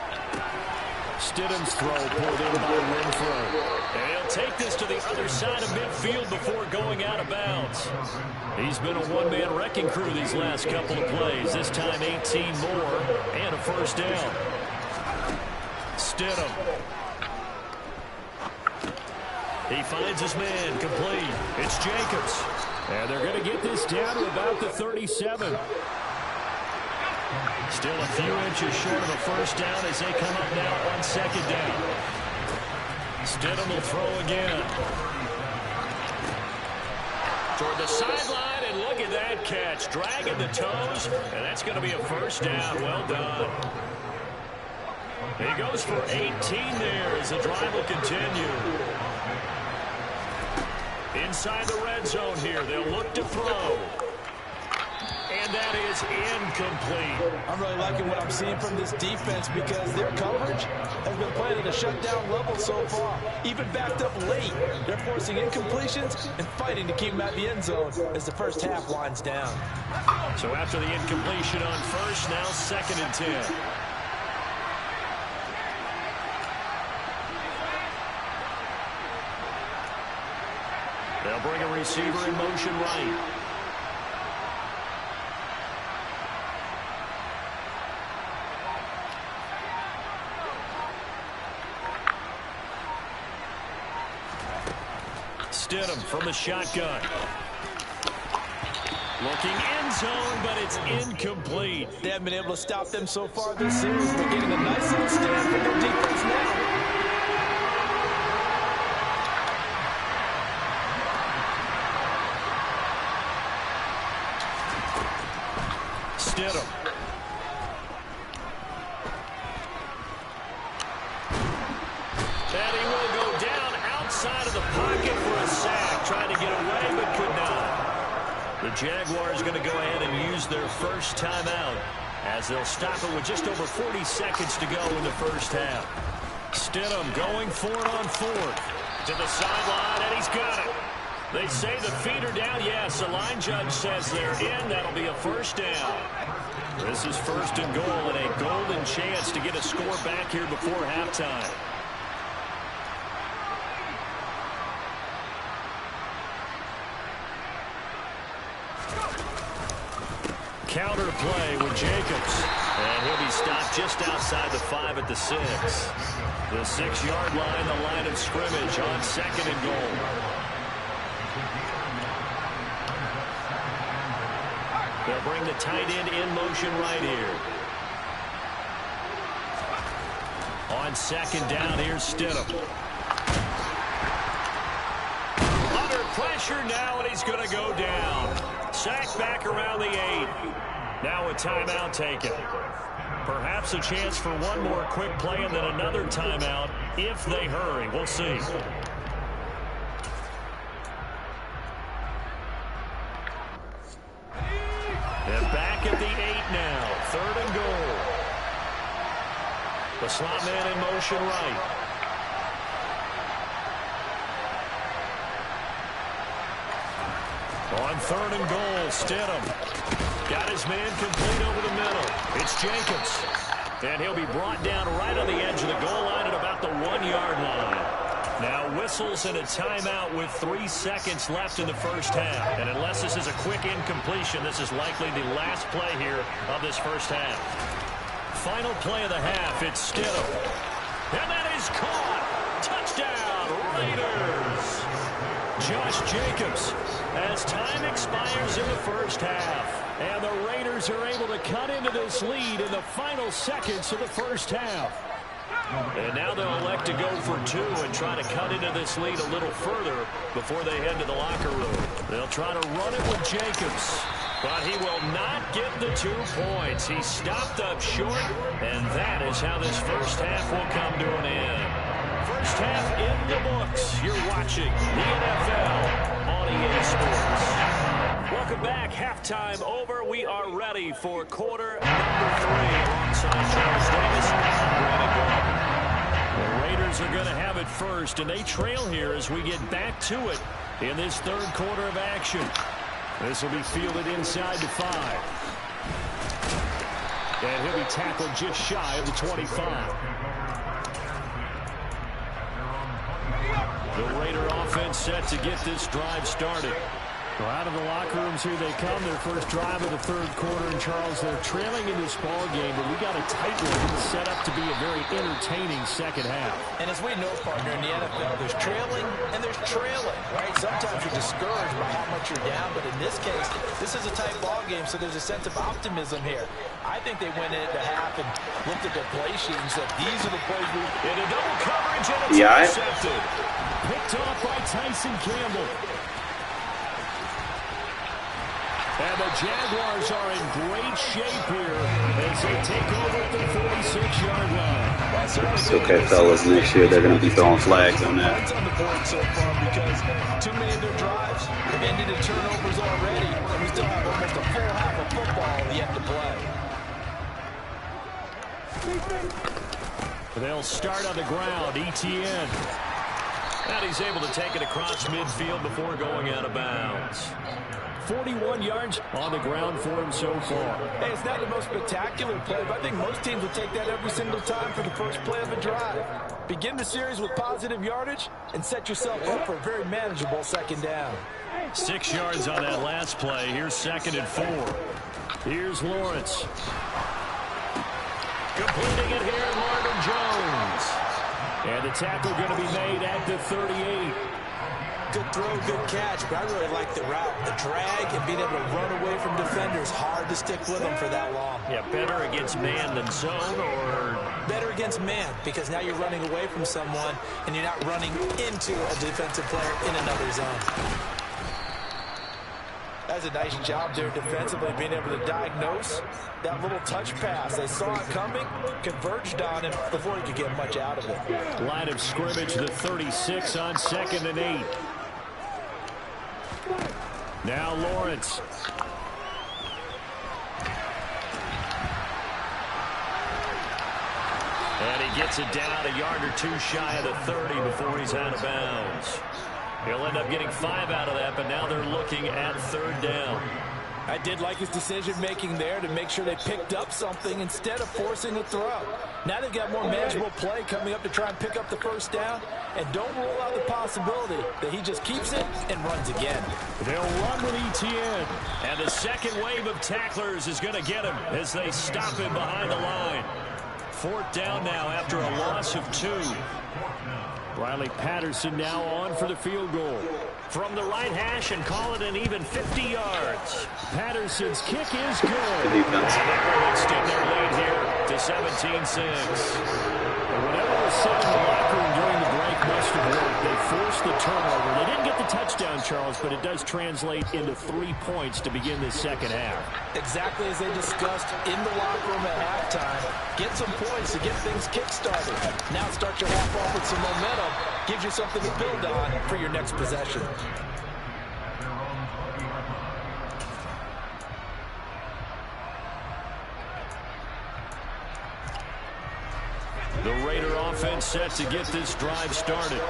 Stidham's throw pulled in by Renfro. And he'll take this to the other side of midfield before going out of bounds. He's been a one-man wrecking crew these last couple of plays. This time 18 more and a first down. Stidham. He finds his man complete. It's Jacobs. And they're going to get this down to about the 37. Still a few inches short of a first down as they come up now on 2nd down. Stidham will throw again. Toward the sideline, and look at that catch. Dragging the toes, and that's going to be a first down. Well done. He goes for 18 there as the drive will continue. Inside the red zone here, they'll look to throw. And that is incomplete. I'm really liking what I'm seeing from this defense because their coverage has been playing at a shutdown level so far. Even backed up late, they're forcing incompletions and fighting to keep them at the end zone as the first half winds down. So after the incompletion on first, now 2nd and 10. They'll bring a receiver in motion right. Stidham from the shotgun. Looking end zone, but it's incomplete. They haven't been able to stop them so far this series. They're getting a nice little stand from their defense now. Stidham. And he will go down outside of the pocket for a sack. Tried to get away, but could not. The Jaguars going to go ahead and use their first timeout as they'll stop it with just over 40 seconds to go in the first half. Stidham going for it on fourth. To the sideline, and he's got it. They say the feet are down. Yes, the line judge says they're in. That'll be a first down. This is first and goal and a golden chance to get a score back here before halftime. Counter play with Jacobs. And he'll be stopped just outside the 5 at the 6. The 6-yard line, the line of scrimmage on second and goal. They'll bring the tight end in motion right here. On second down, here's Stidham. Under pressure now, and he's going to go down. Sacked back around the 8. Now a timeout taken. Perhaps a chance for one more quick play and then another timeout if they hurry. We'll see. They're back at the 8 now. Third and goal. The slot man in motion right. On third and goal, Stidham. Got his man complete over the middle. It's Jacobs. And he'll be brought down right on the edge of the goal line at about the 1-yard line. Now whistles and a timeout with 3 seconds left in the first half. And unless this is a quick incompletion, this is likely the last play here of this first half. Final play of the half, it's Stidham. And that is caught. Touchdown, Raiders. Josh Jacobs as time expires in the first half. And the Raiders are able to cut into this lead in the final seconds of the first half. And now they'll elect to go for 2 and try to cut into this lead a little further before they head to the locker room. They'll try to run it with Jacobs. But he will not get the 2 points. He stopped up short, and that is how this first half will come to an end. First half in the books. You're watching the NFL on EA Sports. Welcome back. Halftime over. We are ready for quarter number 3 alongside Charles Davis and Brandon Gordon. The Raiders are going to have it first, and they trail here as we get back to it in this third quarter of action. This will be fielded inside the 5. And he'll be tackled just shy of the 25. The Raider offense set to get this drive started. Well, out of the locker rooms here they come. Their first drive of the third quarter. And Charles, they're trailing in this ball game, but we got a tight one set up to be a very entertaining second half. And as we know, partner, in the NFL, there's trailing and there's trailing, right? Sometimes you're discouraged by how much you're down, but in this case, this is a tight ball game, so there's a sense of optimism here. I think they went into half and looked at their play sheet and said, these are the plays we... In a double coverage, and it's intercepted. Picked off by Tyson Campbell. And the Jaguars are in great shape here as they take over at the 46-yard line. It's okay, fellas. Next year they're going to be throwing flags on that. That's on the board so far because too many of their drives have ended in turnovers already, and we still have almost a full half of football yet to play. They'll start on the ground. ETN. And he's able to take it across midfield before going out of bounds. 41 yards on the ground for him so far. Hey, it's not the most spectacular play, but I think most teams will take that every single time for the first play of a drive. Begin the series with positive yardage and set yourself up for a very manageable second down. 6 yards on that last play. Here's second and 4. Here's Lawrence. Completing it here, Marvin Jones. And the tackle going to be made at the 38. Good throw, good catch, but I really like the route. The drag and being able to run away from defenders. Hard to stick with them for that long. Yeah, better against man than zone, or... Better against man, because now you're running away from someone and you're not running into a defensive player in another zone. That's a nice job there defensively, being able to diagnose that little touch pass. They saw it coming, converged on him before he could get much out of it. Line of scrimmage, the 36 on 2nd and 8. Now Lawrence. And he gets it down a yard or two shy of the 30 before he's out of bounds. He'll end up getting 5 out of that, but now they're looking at 3rd down. I did like his decision-making there to make sure they picked up something instead of forcing a throw. Now they've got more manageable play coming up to try and pick up the 1st down. And don't rule out the possibility that he just keeps it and runs again. They'll run with ETN. And the second wave of tacklers is going to get him as they stop him behind the line. 4th down now after a loss of 2. Riley Patterson now on for the field goal. From the right hash and call it an even 50 yards. Patterson's kick is good. Good defense. They extend their lead here to 17-6. And whatever was said in the locker room during the break must have worked. They forced the turnover. They didn't get the touchdown, Charles, but it does translate into 3 points to begin this second half. Exactly as they discussed in the locker room at halftime. Get some points to get things kick-started. Now start your half off with some momentum. Gives you something to build on for your next possession. The Raider offense set to get this drive started.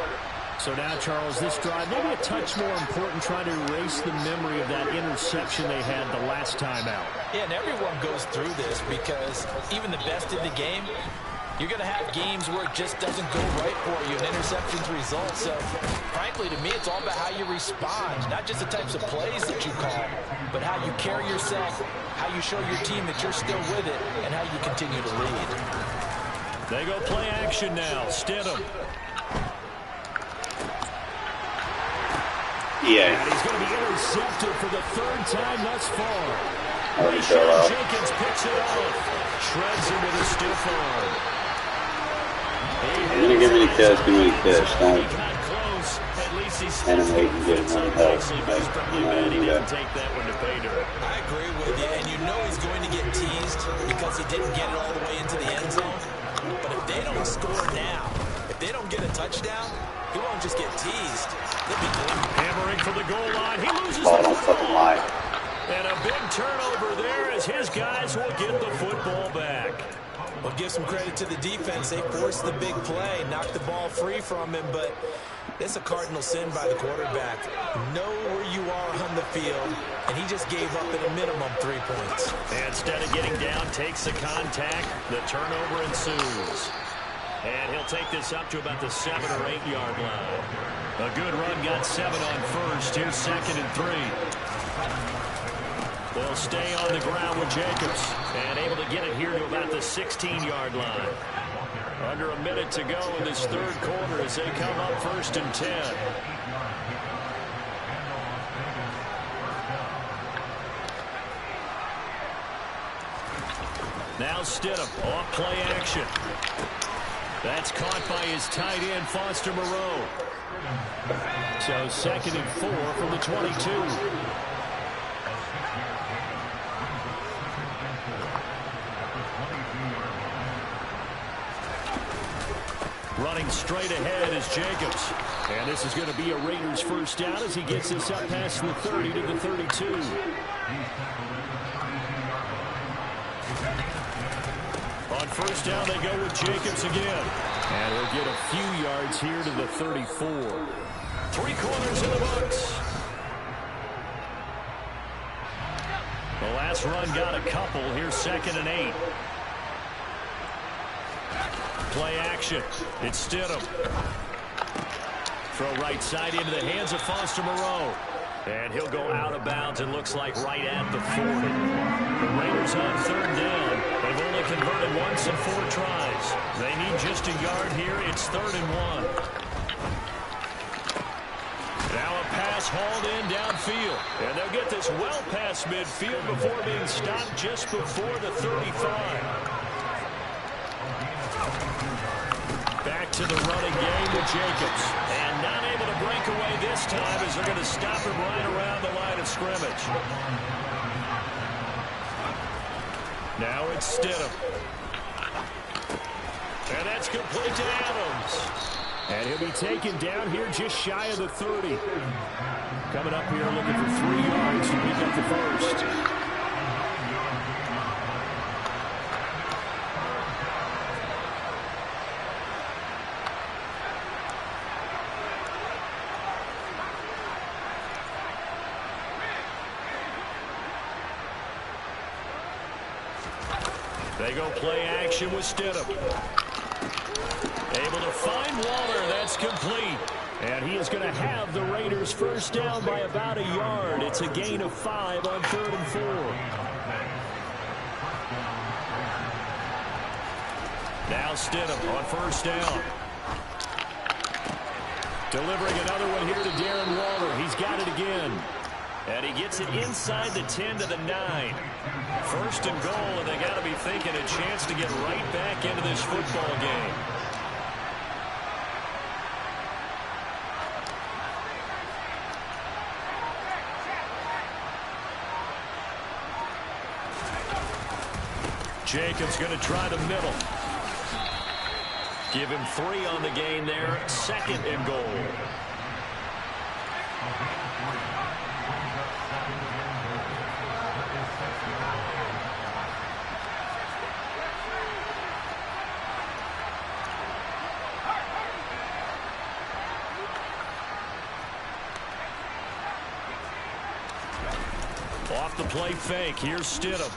So now, Charles, this drive maybe a touch more important, trying to erase the memory of that interception they had the last time out. Yeah, and everyone goes through this because even the best in the game, you're going to have games where it just doesn't go right for you, and interceptions result. So, frankly, to me, it's all about how you respond, not just the types of plays that you call, but how you carry yourself, how you show your team that you're still with it, and how you continue to lead. They go play action now. Stidham. Yeah. And he's going to be intercepted for the 3rd time thus far. Jenkins picks it off. Shreds him with a stiff arm. You're going to give me the catch, give me the catch. Don't animate and get him on help. He didn't take that one to pay dirt. I agree with you, and you know he's going to get teased because he didn't get it all the way into the end zone. But if they don't score now, if they don't get a touchdown, he won't just get teased. They'll be hammering for the goal line. He loses the football. Fucking lie. And a big turnover there as his guys will get the football back. Well, give some credit to the defense. They forced the big play, knocked the ball free from him, but it's a cardinal sin by the quarterback. Know where you are on the field, and he just gave up at a minimum 3 points. And instead of getting down, takes the contact. The turnover ensues. And he'll take this up to about the 7 or 8 yard line. A good run got 7 on first. Here's 2nd and 3. They'll stay on the ground with Jacobs and able to get it here to about the 16-yard line. Under a minute to go in this 3rd quarter as they come up 1st and 10. Now Stidham off play action. That's caught by his tight end, Foster Moreau. So 2nd and 4 from the 22. Running straight ahead is Jacobs. And this is going to be a Raiders 1st down as he gets this up past the 30 to the 32. On 1st down, they go with Jacobs again. And he'll get a few yards here to the 34. 3 quarters in the books. The last run got a couple. Here's 2nd and 8. Play action. It's Stidham. Throw right side into the hands of Foster Moreau. And he'll go out of bounds, it looks like right at the 40. The Raiders on 3rd down. They've only converted once in 4 tries. They need just a yard here. It's 3rd and 1. Now a pass hauled in downfield. And they'll get this well past midfield before being stopped just before the 35. Back to the running game with Jacobs. And not able to break away this time as they're going to stop him right around the line of scrimmage. Now it's Stidham. And that's complete to Adams. And he'll be taken down here just shy of the 30. Coming up here looking for 3 yards to pick up the 1st. They go play action with Stidham. Able to find Waller. That's complete. And he is going to have the Raiders first down by about a yard. It's a gain of 5 on 3rd and 4. Now Stidham on first down. Delivering another one here to Darren Waller. He's got it again. And he gets it inside the 10 to the 9. First and goal, and they got to be thinking a chance to get right back into this football game. Jacobs going to try the middle. Give him 3 on the gain there. 2nd and goal. Off the play fake. Here's Stidham.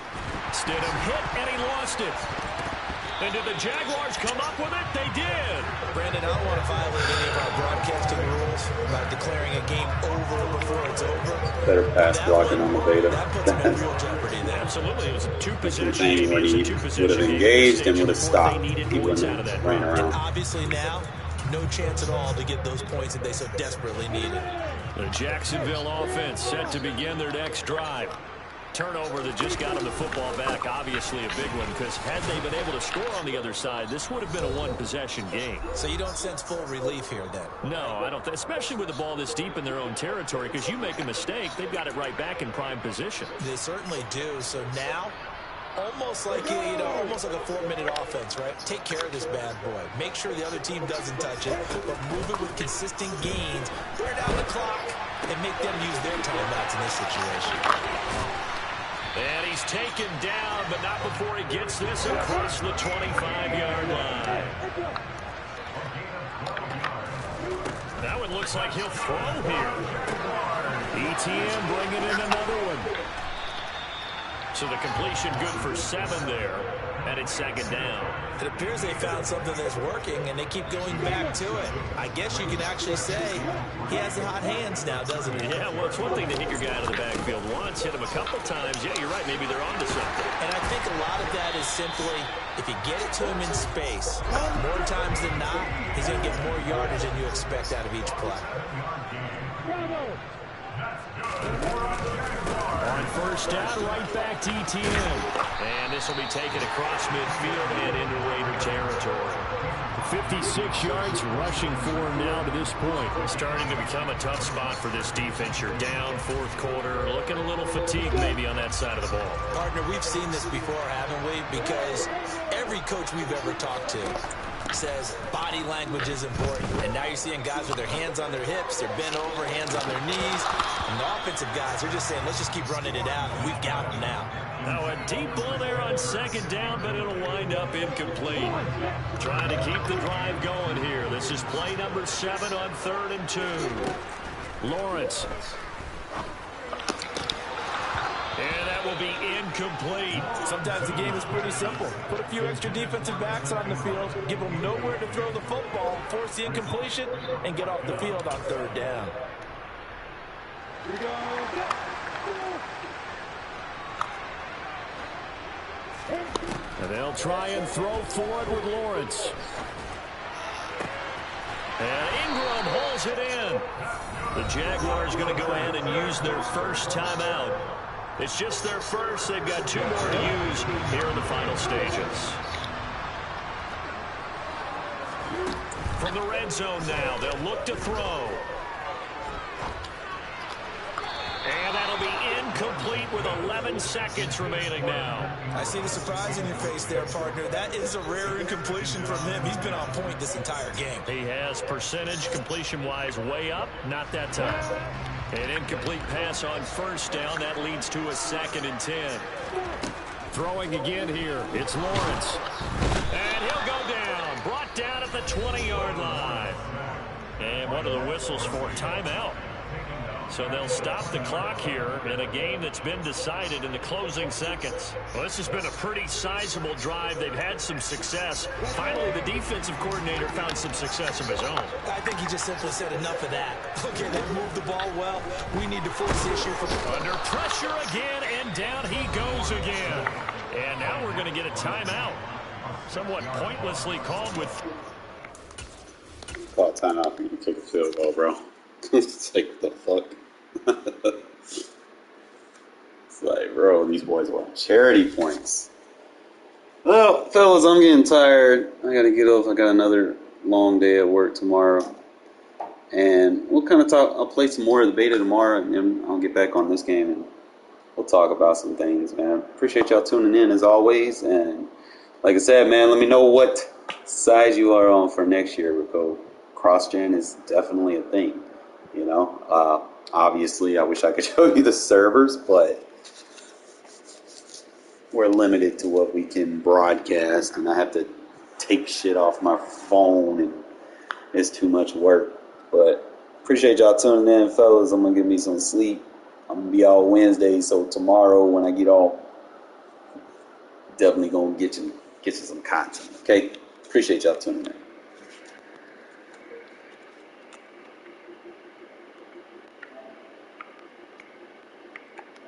Stidham hit, and he lost it. And did the Jaguars come up with it? They did. Brandon, I don't want to violate any of our broadcasting rules about declaring a game over before it's over. Better pass blocking on the beta. That puts him in real jeopardy there. Absolutely. It was a two-possession Saying game. when he would have engaged and would have stopped, he wouldn't have ran And around. obviously now, no chance at all to get those points that they so desperately needed. The Jacksonville offense set to begin their next drive. Turnover that just got them the football back, obviously a big one, because had they been able to score on the other side, this would have been a one-possession game. So you don't sense full relief here then? No, I don't, especially with the ball this deep in their own territory, because you make a mistake, they've got it right back in prime position. They certainly do. So now, almost like almost like a 4-minute offense, right? Take care of this bad boy. Make sure the other team doesn't touch it, but move it with consistent gains. Wear down the clock and make them use their timeouts in this situation. And he's taken down, but not before he gets this across the 25-yard line. Now it looks like he'll throw here. ETN bringing in another one. So the completion good for 7 there, and it's 2nd down. It appears they found something that's working, and they keep going back to it. I guess you can actually say he has the hot hands now, doesn't he? Yeah, well, it's one thing to hit your guy out of the backfield once, hit him a couple times. Yeah, you're right. Maybe they're onto something. And I think a lot of that is simply if you get it to him in space, more times than not, he's going to get more yardage than you expect out of each play. On first down, right back to ETN. And this will be taken across midfield and into Raider territory. 56 yards rushing for him now to this point. Starting to become a tough spot for this defense. You're down 4th quarter, looking a little fatigued maybe on that side of the ball. Partner, we've seen this before, haven't we? Because every coach we've ever talked to says body language is important. And now you're seeing guys with their hands on their hips, they're bent over, hands on their knees. And the offensive guys are just saying, let's just keep running it out, and we've got them now. Now a deep ball there on 2nd down, but it'll wind up incomplete. Trying to keep the drive going here. This is play number 7 on 3rd and 2. Lawrence. And that will be incomplete. Sometimes the game is pretty simple. Put a few extra defensive backs on the field, give them nowhere to throw the football, force the incompletion, and get off the field on 3rd down. Here we go. And they'll try and throw for it with Lawrence. And Ingram holds it in. The Jaguars going to go ahead and use their first timeout. It's just their first. They've got 2 more to use here in the final stages. From the red zone now, they'll look to throw. And that'll be incomplete with 11 seconds remaining now. I see the surprise in your face there, partner. That is a rare incompletion from him. He's been on point this entire game. He has percentage completion-wise way up, not that time. An incomplete pass on first down. That leads to a 2nd and 10. Throwing again here. It's Lawrence. And he'll go down. Brought down at the 20-yard line. And one of the whistles for timeout. So they'll stop the clock here in a game that's been decided in the closing seconds. Well, this has been a pretty sizable drive. They've had some success. Finally, the defensive coordinator found some success of his own. I think he just simply said enough of that. Okay, they've moved the ball well. We need to force the issue from under pressure again, and down he goes again. And now we're going to get a timeout. Somewhat pointlessly called with... Call timeout for you to kick a field goal, bro. It's like, what the fuck? It's like, bro, these boys want charity points. Well, fellas, I'm getting tired. I gotta get off. I got another long day at work tomorrow. And we'll kind of talk. I'll play some more of the beta tomorrow, and then I'll get back on this game, and we'll talk about some things, man. Appreciate y'all tuning in, as always. And like I said, man, let me know what size you are on for next year, Rico. Cross-gen is definitely a thing. You know, obviously, I wish I could show you the servers, but we're limited to what we can broadcast, and I have to take shit off my phone, and it's too much work. But appreciate y'all tuning in, fellas. I'm gonna get me some sleep. I'm gonna be out Wednesday, so tomorrow when I get off, definitely gonna get you some content. Okay, appreciate y'all tuning in.